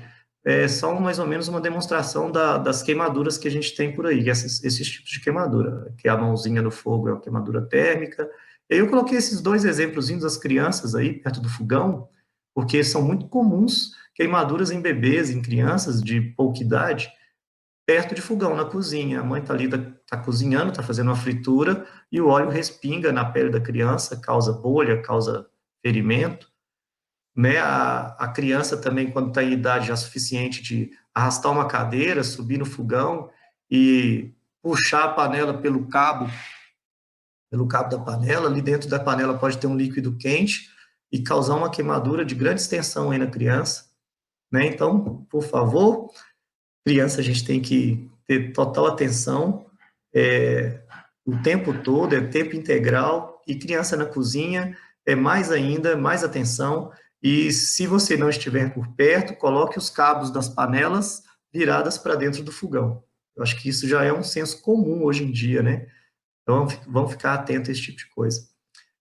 [SPEAKER 1] são mais ou menos uma demonstração das queimaduras que a gente tem por aí, esses tipos de queimadura, que a mãozinha no fogo é a queimadura térmica. Eu coloquei esses 2 exemplozinhos das crianças aí, perto do fogão, porque são muito comuns queimaduras em bebês, em crianças de pouca idade, perto de fogão, na cozinha. A mãe está ali, está cozinhando, está fazendo uma fritura, e o óleo respinga na pele da criança, causa bolha, causa ferimento. Né? A criança também, quando está em idade já suficiente de arrastar uma cadeira, subir no fogão e puxar a panela pelo cabo da panela, ali dentro da panela pode ter um líquido quente e causar uma queimadura de grande extensão aí na criança. Né? Então, por favor, criança, a gente tem que ter total atenção o tempo todo, tempo integral, e criança na cozinha mais ainda, mais atenção. E se você não estiver por perto, coloque os cabos das panelas viradas para dentro do fogão. Eu acho que isso já é um senso comum hoje em dia, né? Então, vamos ficar atentos a esse tipo de coisa.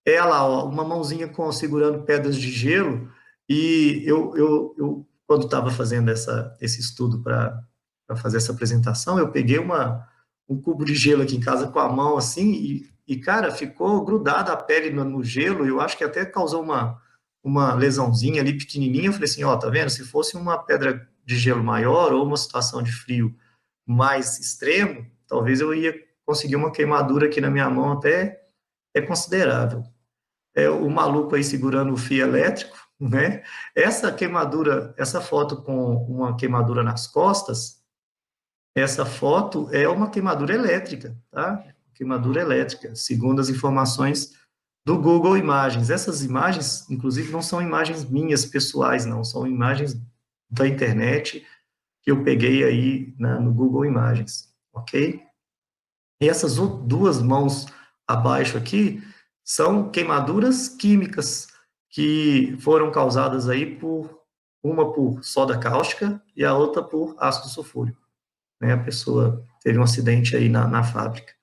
[SPEAKER 1] Lá, ó, uma mãozinha segurando pedras de gelo, E eu quando estava fazendo esse estudo para fazer essa apresentação, eu peguei um cubo de gelo aqui em casa com a mão, assim, cara, ficou grudada a pele no gelo, eu acho que até causou uma lesãozinha ali pequenininha. Eu falei assim, ó, tá vendo? Se fosse uma pedra de gelo maior ou uma situação de frio mais extremo, talvez eu ia conseguir uma queimadura aqui na minha mão até é considerável. O maluco aí segurando o fio elétrico, né? Essa queimadura, essa foto com uma queimadura nas costas, essa foto é uma queimadura elétrica, tá? Queimadura elétrica, segundo as informações do Google Imagens. Essas imagens, inclusive, não são imagens minhas pessoais, não, são imagens da internet que eu peguei aí no Google Imagens, ok? E essas duas mãos abaixo aqui são queimaduras químicas que foram causadas aí uma por soda cáustica e a outra por ácido sulfúrico, né? A pessoa teve um acidente aí na fábrica.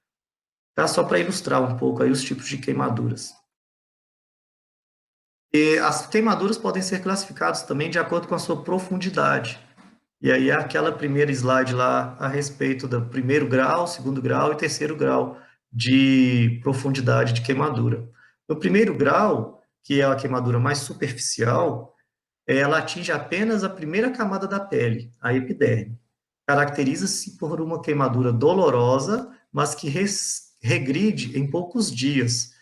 [SPEAKER 1] Tá? Só para ilustrar um pouco aí os tipos de queimaduras. E as queimaduras podem ser classificadas também de acordo com a sua profundidade. E aí aquela primeira slide lá a respeito do primeiro grau, segundo grau e terceiro grau de profundidade de queimadura. No primeiro grau, que é a queimadura mais superficial, ela atinge apenas a primeira camada da pele, a epiderme. Caracteriza-se por uma queimadura dolorosa, mas que regride em poucos dias.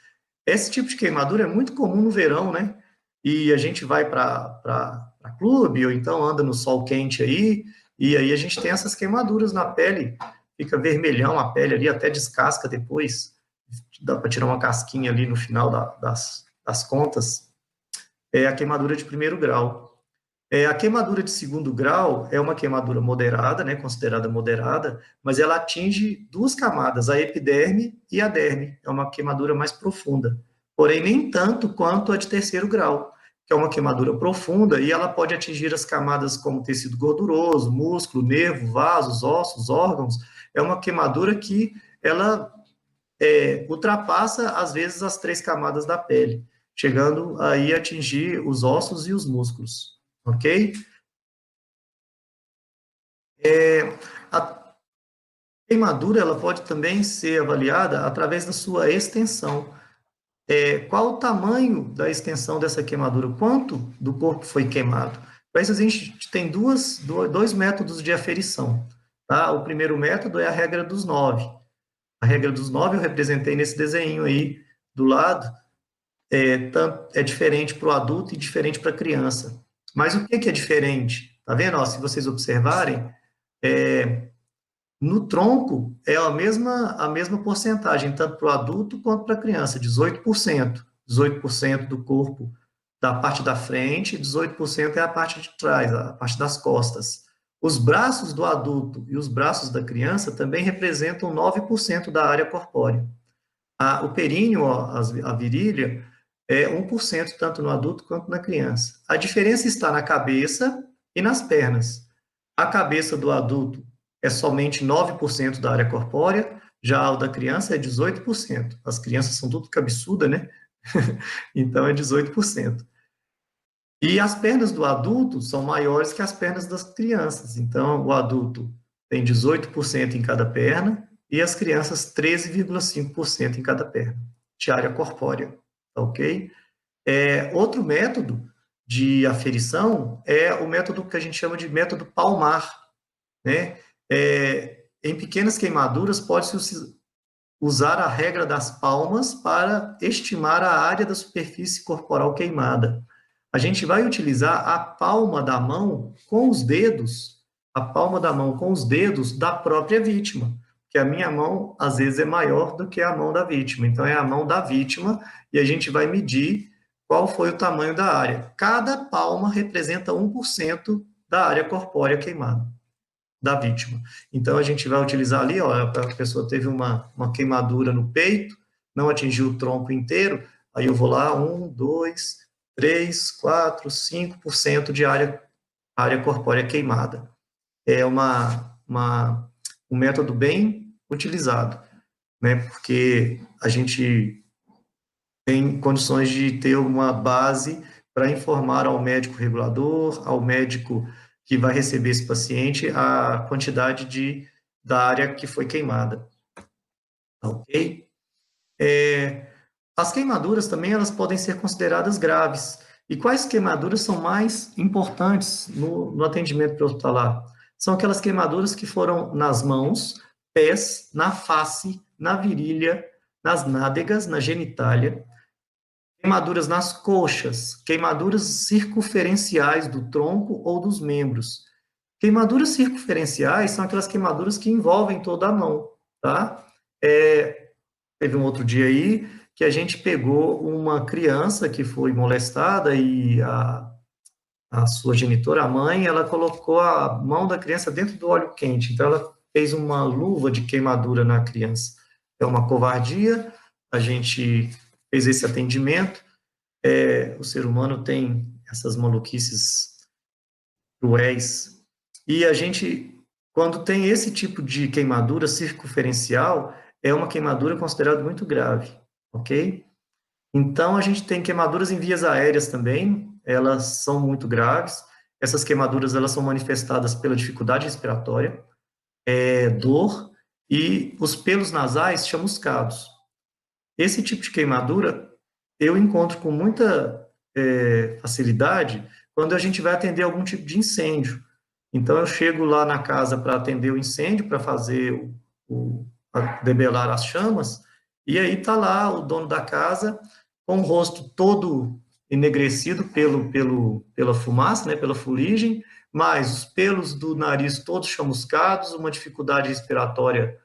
[SPEAKER 1] Esse tipo de queimadura é muito comum no verão, né? E a gente vai para clube, ou então anda no sol quente aí, e aí a gente tem essas queimaduras na pele, fica vermelhão a pele ali, até descasca depois, dá para tirar uma casquinha ali no final das contas. É a queimadura de primeiro grau. A queimadura de segundo grau é uma queimadura moderada, né, considerada moderada, mas ela atinge duas camadas, a epiderme e a derme. É uma queimadura mais profunda, porém nem tanto quanto a de terceiro grau, que é uma queimadura profunda e ela pode atingir as camadas como tecido gorduroso, músculo, nervo, vasos, ossos, órgãos. É uma queimadura que ela ultrapassa, às vezes, as três camadas da pele, chegando aí a atingir os ossos e os músculos. Ok? A queimadura ela pode também ser avaliada através da sua extensão. Qual o tamanho da extensão dessa queimadura? Quanto do corpo foi queimado? Para isso, a gente tem dois métodos de aferição. Tá? O primeiro método é a regra dos 9. A regra dos 9 eu representei nesse desenho aí do lado. É diferente para o adulto e diferente para a criança. Mas o que é diferente? Tá vendo? Ó, se vocês observarem, no tronco é a mesma porcentagem, tanto para o adulto quanto para a criança, 18%. 18% do corpo da parte da frente, 18% é a parte de trás, a parte das costas. Os braços do adulto e os braços da criança também representam 9% da área corpórea. O períneo, a virilha, é 1%, tanto no adulto quanto na criança. A diferença está na cabeça e nas pernas. A cabeça do adulto é somente 9% da área corpórea, já o da criança é 18%. As crianças são tudo cabeçuda, né? Então é 18%. E as pernas do adulto são maiores que as pernas das crianças. Então, o adulto tem 18% em cada perna e as crianças 13,5% em cada perna, de área corpórea, ok? Outro método de aferição é o método que a gente chama de método palmar, né? Em pequenas queimaduras, pode-se usar a regra das palmas para estimar a área da superfície corporal queimada. A gente vai utilizar a palma da mão com os dedos, a palma da mão com os dedos da própria vítima, que a minha mão, às vezes, é maior do que a mão da vítima. Então, é a mão da vítima e a gente vai medir qual foi o tamanho da área. Cada palma representa 1% da área corpórea queimada da vítima. Então, a gente vai utilizar ali, ó, a pessoa teve uma queimadura no peito, não atingiu o tronco inteiro, aí eu vou lá, 1, 2, 3, 4, 5% de área corpórea queimada. É um método bem utilizado, né, porque a gente tem condições de ter uma base para informar ao médico regulador, ao médico que vai receber esse paciente, a quantidade da área que foi queimada. Ok? As queimaduras também elas podem ser consideradas graves. E quais queimaduras são mais importantes no atendimento hospitalar? São aquelas queimaduras que foram nas mãos, pés, na face, na virilha, nas nádegas, na genitália, queimaduras nas coxas, queimaduras circunferenciais do tronco ou dos membros. Queimaduras circunferenciais são aquelas queimaduras que envolvem toda a mão, tá? Teve um outro dia aí que a gente pegou uma criança que foi molestada e a sua genitora, a mãe, ela colocou a mão da criança dentro do óleo quente, então ela fez uma luva de queimadura na criança. É uma covardia, a gente fez esse atendimento, o ser humano tem essas maluquices cruéis, e a gente, quando tem esse tipo de queimadura circunferencial, é uma queimadura considerada muito grave, ok? Então, a gente tem queimaduras em vias aéreas também, elas são muito graves. Essas queimaduras, elas são manifestadas pela dificuldade respiratória, dor e os pelos nasais chamuscados. Esse tipo de queimadura eu encontro com muita facilidade quando a gente vai atender algum tipo de incêndio. Então, eu chego lá na casa para atender o incêndio, para fazer debelar as chamas, e aí está lá o dono da casa com o rosto todo enegrecido pela fumaça, né, pela fuligem, mas os pelos do nariz todos chamuscados, uma dificuldade respiratória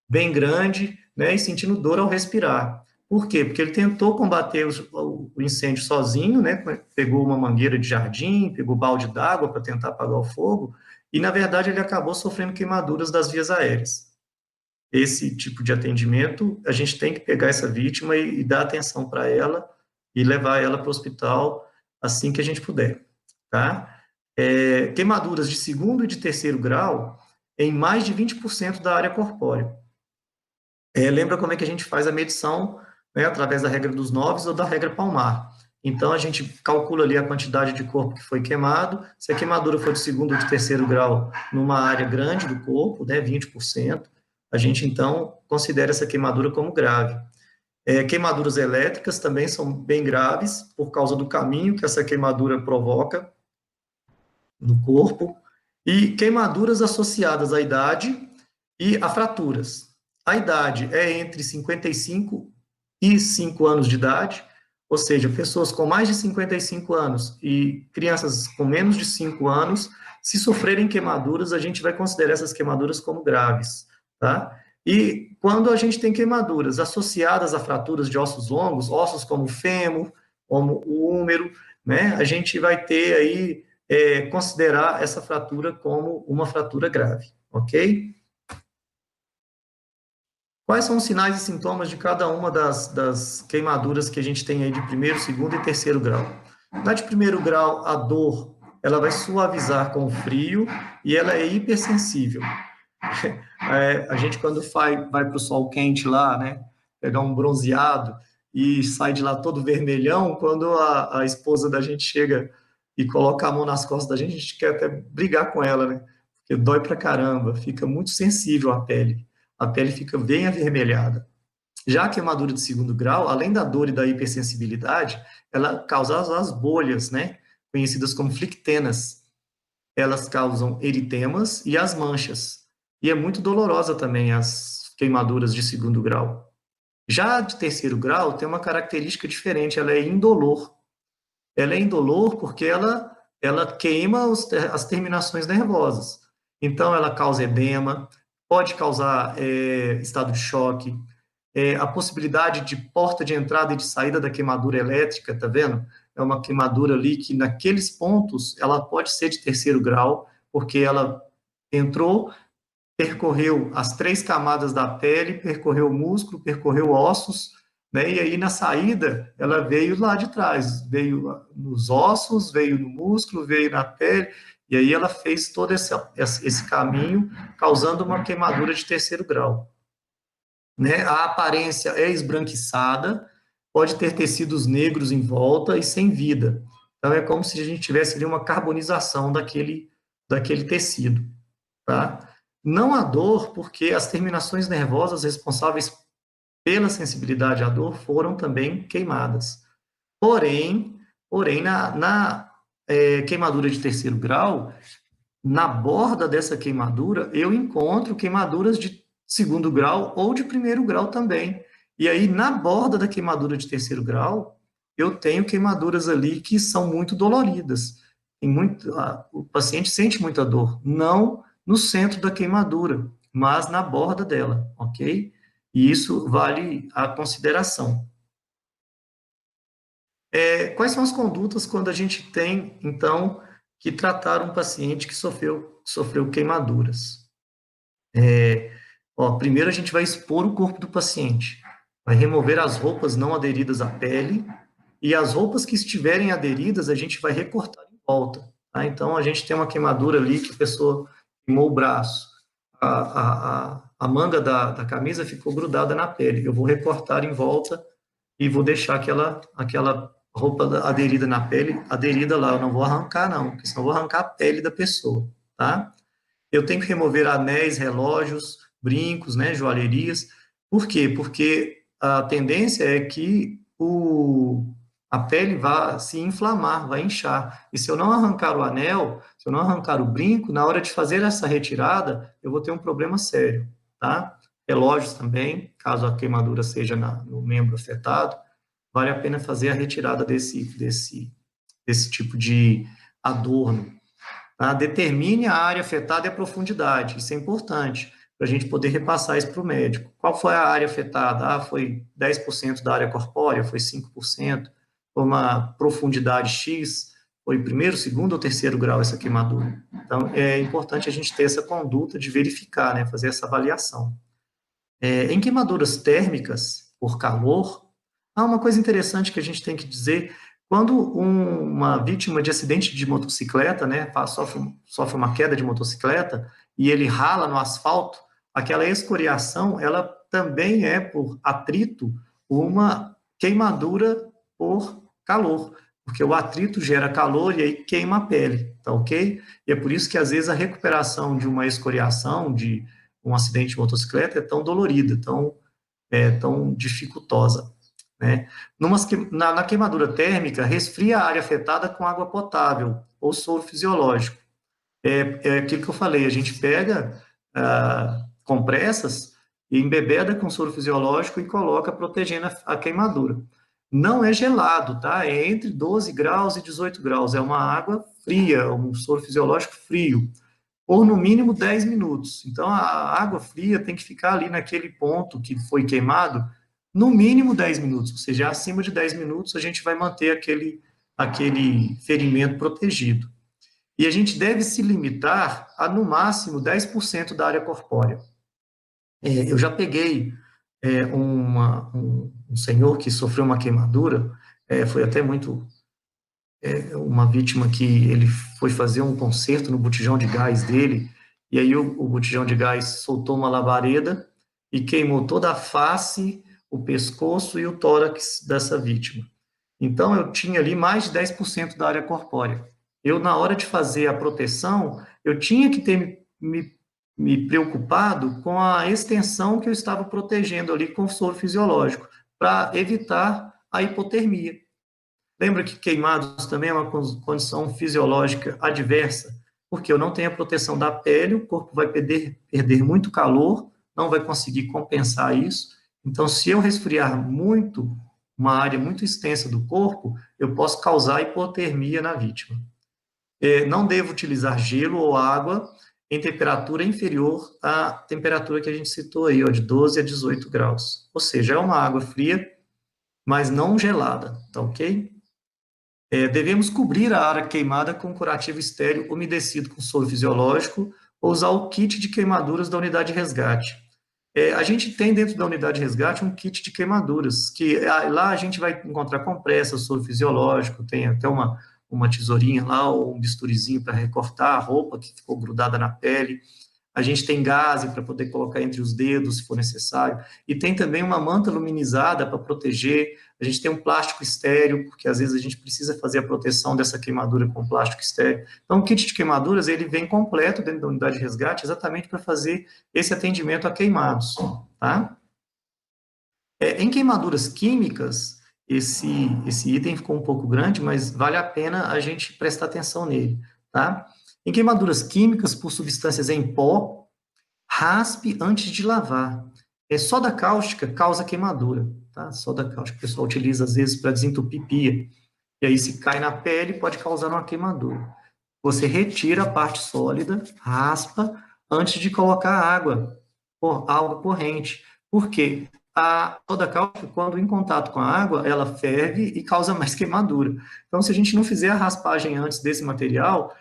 [SPEAKER 1] bem grande, né, e sentindo dor ao respirar. Por quê? Porque ele tentou combater o incêndio sozinho, né, pegou uma mangueira de jardim, pegou balde d'água para tentar apagar o fogo, e, na verdade, ele acabou sofrendo queimaduras das vias aéreas. Esse tipo de atendimento, a gente tem que pegar essa vítima e dar atenção para ela e levar ela para o hospital assim que a gente puder, tá? Queimaduras de segundo e de terceiro grau em mais de 20% da área corpórea. Lembra como é que a gente faz a medição, né, através da regra dos 9 ou da regra palmar. Então, a gente calcula ali a quantidade de corpo que foi queimado. Se a queimadura for de segundo ou de terceiro grau numa área grande do corpo, né, 20%, a gente, então, considera essa queimadura como grave. Queimaduras elétricas também são bem graves, por causa do caminho que essa queimadura provoca no corpo. E queimaduras associadas à idade e a fraturas. A idade é entre 55 e 5 anos de idade, ou seja, pessoas com mais de 55 anos e crianças com menos de 5 anos, se sofrerem queimaduras, a gente vai considerar essas queimaduras como graves, tá? E quando a gente tem queimaduras associadas a fraturas de ossos longos, ossos como o fêmur, como o húmero, né, a gente vai ter aí, considerar essa fratura como uma fratura grave, ok? Quais são os sinais e sintomas de cada uma das queimaduras que a gente tem aí de primeiro, segundo e terceiro grau? Na de primeiro grau, a dor, ela vai suavizar com o frio e ela é hipersensível. A gente, quando vai para o sol quente lá, né, pegar um bronzeado e sai de lá todo vermelhão, quando a esposa da gente chega e coloca a mão nas costas da gente, a gente quer até brigar com ela, né? Porque dói pra caramba, fica muito sensível a pele fica bem avermelhada. Já a queimadura de segundo grau, além da dor e da hipersensibilidade, ela causa as bolhas, né, conhecidas como flictenas. Elas causam eritemas e as manchas. E é muito dolorosa também as queimaduras de segundo grau. Já a de terceiro grau tem uma característica diferente, ela é indolor. Ela é indolor porque ela queima as terminações nervosas. Então, ela causa edema, pode causar estado de choque, a possibilidade de porta de entrada e de saída da queimadura elétrica, tá vendo? É uma queimadura ali que, naqueles pontos, ela pode ser de terceiro grau, porque ela entrou, percorreu as 3 camadas da pele, percorreu o músculo, percorreu ossos, né? E aí, na saída, ela veio lá de trás, veio nos ossos, veio no músculo, veio na pele, e aí ela fez todo esse caminho, causando uma queimadura de terceiro grau. Né? A aparência é esbranquiçada, pode ter tecidos negros em volta e sem vida, Então, é como se a gente tivesse ali uma carbonização daquele tecido, tá? Não há dor, porque as terminações nervosas responsáveis pela sensibilidade à dor foram também queimadas. Porém, queimadura de terceiro grau, na borda dessa queimadura, eu encontro queimaduras de segundo grau ou de primeiro grau também. E aí, na borda da queimadura de terceiro grau, eu tenho queimaduras ali que são muito doloridas. O paciente sente muita dor, não no centro da queimadura, mas na borda dela, ok? E isso vale a consideração. Quais são as condutas quando a gente tem, então, que tratar um paciente que sofreu queimaduras? Primeiro a gente vai expor o corpo do paciente, vai remover as roupas não aderidas à pele, e as roupas que estiverem aderidas a gente vai recortar em volta. Tá? Então, a gente tem uma queimadura ali que a pessoa queimou o braço, a manga da camisa ficou grudada na pele, eu vou recortar em volta e vou deixar aquela roupa aderida na pele, aderida lá, eu não vou arrancar não, porque senão eu vou arrancar a pele da pessoa, tá? Eu tenho que remover anéis, relógios, brincos, né, joalherias. Por quê? Porque a tendência é que a pele vai se inflamar, vai inchar. E se eu não arrancar o anel, se eu não arrancar o brinco, na hora de fazer essa retirada, eu vou ter um problema sério, tá? Relógios também, caso a queimadura seja no membro afetado, vale a pena fazer a retirada desse tipo de adorno. Tá? Determine a área afetada e a profundidade, isso é importante, para a gente poder repassar isso para o médico. Qual foi a área afetada? Foi 10% da área corpórea, foi 5%, foi uma profundidade X, foi primeiro, segundo ou terceiro grau essa queimadura. Então, é importante a gente ter essa conduta de verificar, né, fazer essa avaliação. Em queimaduras térmicas, por calor, há uma coisa interessante que a gente tem que dizer: quando uma vítima de acidente de motocicleta, né, sofre uma queda de motocicleta e ele rala no asfalto, aquela escoriação, ela também é, por atrito, uma queimadura por calor, porque o atrito gera calor e aí queima a pele, tá ok? E é por isso que, às vezes, a recuperação de uma escoriação, de um acidente de motocicleta, é tão dolorida, tão dificultosa. Né? Na queimadura térmica, resfria a área afetada com água potável ou soro fisiológico. É aquilo que eu falei, a gente pega compressas e embebeda com soro fisiológico e coloca protegendo a queimadura. Não é gelado, tá? É entre 12 graus e 18 graus, é uma água fria, um soro fisiológico frio, por no mínimo 10 minutos. Então, a água fria tem que ficar ali naquele ponto que foi queimado, no mínimo 10 minutos, ou seja, acima de 10 minutos a gente vai manter aquele ferimento protegido. E a gente deve se limitar a, no máximo, 10% da área corpórea. Eu já peguei um senhor que sofreu uma queimadura, foi até muito uma vítima que ele foi fazer um conserto no botijão de gás dele, e aí o botijão de gás soltou uma labareda e queimou toda a face, o pescoço e o tórax dessa vítima. Então, eu tinha ali mais de 10% da área corpórea. Eu, na hora de fazer a proteção, eu tinha que ter me preocupado com a extensão que eu estava protegendo ali com o soro fisiológico, para evitar a hipotermia. Lembra que queimados também é uma condição fisiológica adversa, porque eu não tenho a proteção da pele, o corpo vai perder muito calor, não vai conseguir compensar isso. Então, se eu resfriar muito, uma área muito extensa do corpo, eu posso causar hipotermia na vítima. Não devo utilizar gelo ou água em temperatura inferior à temperatura que a gente citou aí, de 12 a 18 graus. Ou seja, é uma água fria, mas não gelada, tá ok? Devemos cobrir a área queimada com curativo estéril umedecido com soro fisiológico ou usar o kit de queimaduras da unidade de resgate. A gente tem dentro da unidade de resgate um kit de queimaduras, que lá a gente vai encontrar compressa, soro fisiológico, tem até uma tesourinha lá, ou um bisturizinho para recortar a roupa que ficou grudada na pele. A gente tem gaze para poder colocar entre os dedos, se for necessário, e tem também uma manta luminizada para proteger. A gente tem um plástico estéreo, porque às vezes a gente precisa fazer a proteção dessa queimadura com plástico estéreo. Então, o kit de queimaduras, ele vem completo dentro da unidade de resgate, exatamente para fazer esse atendimento a queimados, tá? Em queimaduras químicas, esse item ficou um pouco grande, mas vale a pena a gente prestar atenção nele, tá? Em queimaduras químicas por substâncias em pó, raspe antes de lavar. Soda cáustica causa queimadura, tá? Soda cáustica o pessoal utiliza às vezes para desentupir pia. E aí, se cai na pele, pode causar uma queimadura. Você retira a parte sólida, raspa, antes de colocar água corrente. Por quê? A soda cáustica, quando em contato com a água, ela ferve e causa mais queimadura. Então, se a gente não fizer a raspagem antes desse material,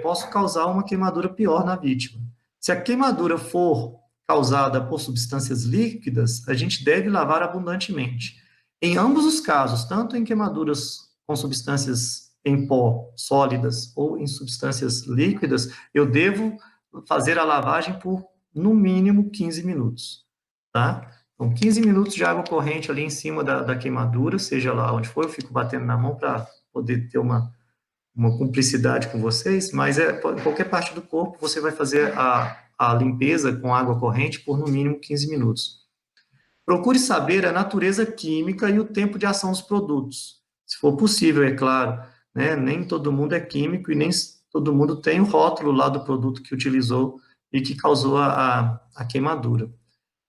[SPEAKER 1] posso causar uma queimadura pior na vítima. Se a queimadura for causada por substâncias líquidas, a gente deve lavar abundantemente. Em ambos os casos, tanto em queimaduras com substâncias em pó sólidas ou em substâncias líquidas, eu devo fazer a lavagem por, no mínimo, 15 minutos, tá? Então, 15 minutos de água corrente ali em cima da queimadura, seja lá onde for, eu fico batendo na mão para poder ter uma cumplicidade com vocês, mas qualquer parte do corpo você vai fazer a limpeza com água corrente por no mínimo 15 minutos. Procure saber a natureza química e o tempo de ação dos produtos. Se for possível, é claro, né? Nem todo mundo é químico e nem todo mundo tem o rótulo lá do produto que utilizou e que causou a queimadura.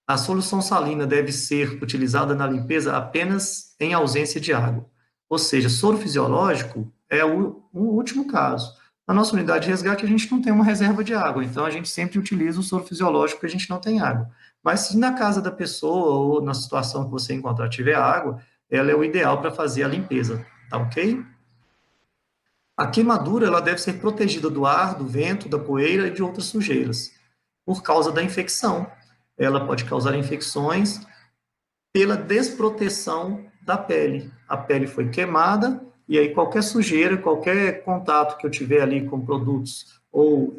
[SPEAKER 1] A solução salina deve ser utilizada na limpeza apenas em ausência de água. Ou seja, soro fisiológico é o último caso. Na nossa unidade de resgate, a gente não tem uma reserva de água, então a gente sempre utiliza o soro fisiológico porque a gente não tem água. Mas se na casa da pessoa ou na situação que você encontrar tiver água, ela é o ideal para fazer a limpeza, tá ok? A queimadura ela deve ser protegida do ar, do vento, da poeira e de outras sujeiras, por causa da infecção. Ela pode causar infecções pela desproteção da pele. A pele foi queimada, e aí qualquer sujeira, qualquer contato que eu tiver ali com produtos ou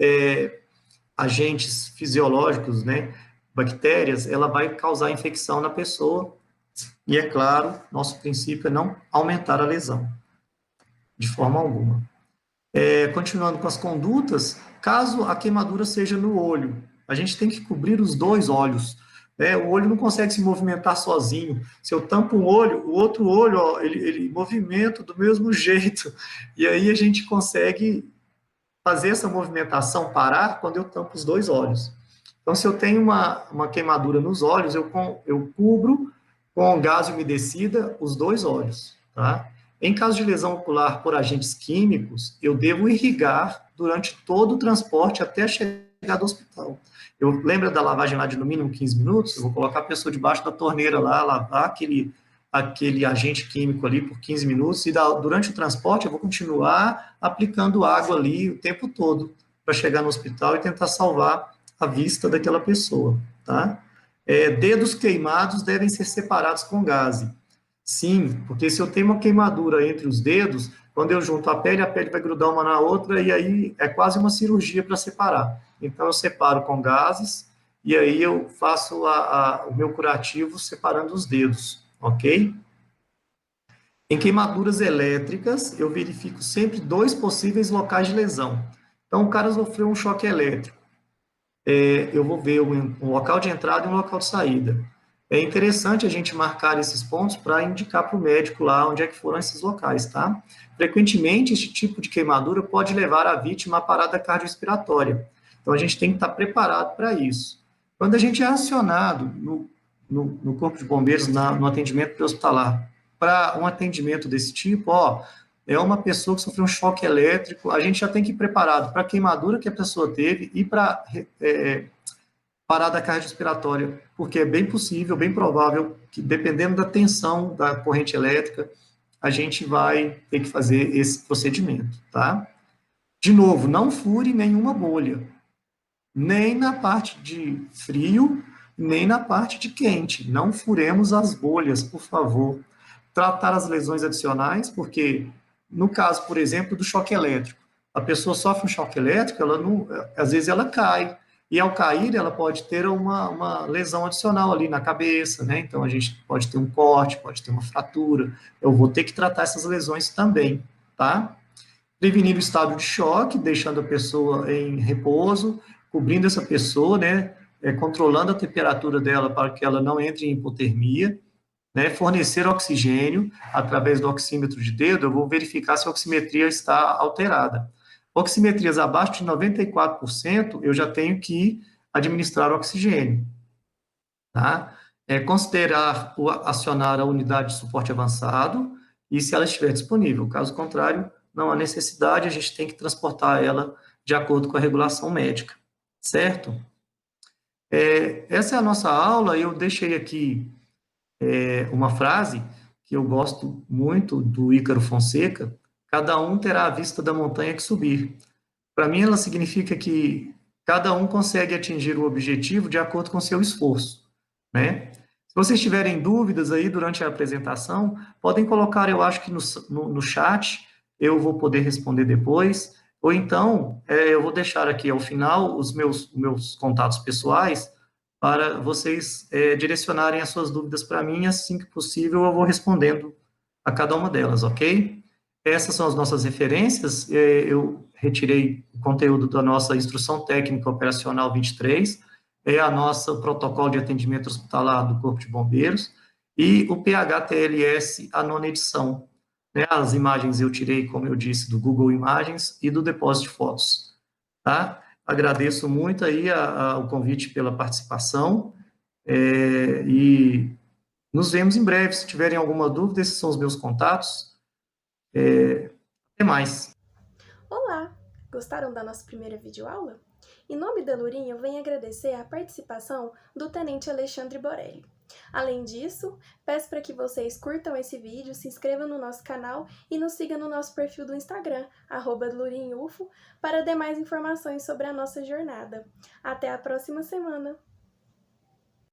[SPEAKER 1] agentes fisiológicos, né, bactérias, ela vai causar infecção na pessoa. E, é claro, nosso princípio é não aumentar a lesão, de forma alguma. Continuando com as condutas, caso a queimadura seja no olho, a gente tem que cobrir os dois olhos. O olho não consegue se movimentar sozinho. Se eu tampo um olho, o outro olho, ó, ele movimenta do mesmo jeito. E aí a gente consegue fazer essa movimentação parar quando eu tampo os dois olhos. Então, se eu tenho uma queimadura nos olhos, eu cubro com gás umedecida os dois olhos, tá? Em caso de lesão ocular por agentes químicos, eu devo irrigar durante todo o transporte até chegar do hospital. Lembra da lavagem lá de no mínimo 15 minutos? Eu vou colocar a pessoa debaixo da torneira lá, lavar aquele agente químico ali por 15 minutos, e durante o transporte eu vou continuar aplicando água ali o tempo todo, para chegar no hospital e tentar salvar a vista daquela pessoa, tá? Dedos queimados devem ser separados com gaze. Sim, porque se eu tenho uma queimadura entre os dedos, quando eu junto a pele vai grudar uma na outra, e aí é quase uma cirurgia para separar. Então, eu separo com gases, e aí eu faço o meu curativo separando os dedos, ok? Em queimaduras elétricas, eu verifico sempre 2 possíveis locais de lesão. Então, o cara sofreu um choque elétrico. Eu vou ver um local de entrada e um local de saída. É interessante a gente marcar esses pontos para indicar para o médico lá onde é que foram esses locais, tá? Frequentemente, esse tipo de queimadura pode levar a vítima à parada cardiorrespiratória. Então, a gente tem que estar preparado para isso. Quando a gente é acionado no Corpo de Bombeiros, no atendimento pré-hospitalar, para um atendimento desse tipo, é uma pessoa que sofreu um choque elétrico, a gente já tem que ir preparado para a queimadura que a pessoa teve e para parada cardiorrespiratória, porque é bem possível, bem provável que, dependendo da tensão da corrente elétrica, a gente vai ter que fazer esse procedimento, tá? De novo, não fure nenhuma bolha, nem na parte de frio, nem na parte de quente. Não furemos as bolhas, por favor. Tratar as lesões adicionais, porque, no caso, por exemplo, do choque elétrico, a pessoa sofre um choque elétrico, às vezes ela cai, e ao cair, ela pode ter uma lesão adicional ali na cabeça, né? Então, a gente pode ter um corte, pode ter uma fratura. Eu vou ter que tratar essas lesões também, tá? Prevenir o estado de choque, deixando a pessoa em repouso, cobrindo essa pessoa, né? Controlando a temperatura dela para que ela não entre em hipotermia, né? Fornecer oxigênio através do oxímetro de dedo, eu vou verificar se a oximetria está alterada. Oximetrias abaixo de 94%, eu já tenho que administrar oxigênio, tá? Considerar acionar a unidade de suporte avançado e se ela estiver disponível. Caso contrário, não há necessidade, a gente tem que transportar ela de acordo com a regulação médica, certo? Essa é a nossa aula, eu deixei aqui uma frase que eu gosto muito do Ícaro Fonseca: cada um terá a vista da montanha que subir. Para mim, ela significa que cada um consegue atingir o objetivo de acordo com seu esforço, né? Se vocês tiverem dúvidas aí durante a apresentação, podem colocar, eu acho que no chat, eu vou poder responder depois, ou então eu vou deixar aqui ao final os meus contatos pessoais para vocês direcionarem as suas dúvidas para mim, assim que possível eu vou respondendo a cada uma delas, ok? Essas são as nossas referências. Eu retirei o conteúdo da nossa Instrução Técnica Operacional 23, a nossa Protocolo de Atendimento Hospitalar do Corpo de Bombeiros e o PHTLS, a nona edição. Né? As imagens eu tirei, como eu disse, do Google Imagens e do Depósito de Fotos. Tá? Agradeço muito aí o convite pela participação e nos vemos em breve. Se tiverem alguma dúvida, esses são os meus contatos. Até mais.
[SPEAKER 2] Olá! Gostaram da nossa primeira videoaula? Em nome da Lurim, eu venho agradecer a participação do Tenente Alexandre Borelli. Além disso, peço para que vocês curtam esse vídeo, se inscrevam no nosso canal e nos sigam no nosso perfil do Instagram, @lurimufo, para demais informações sobre a nossa jornada. Até a próxima semana!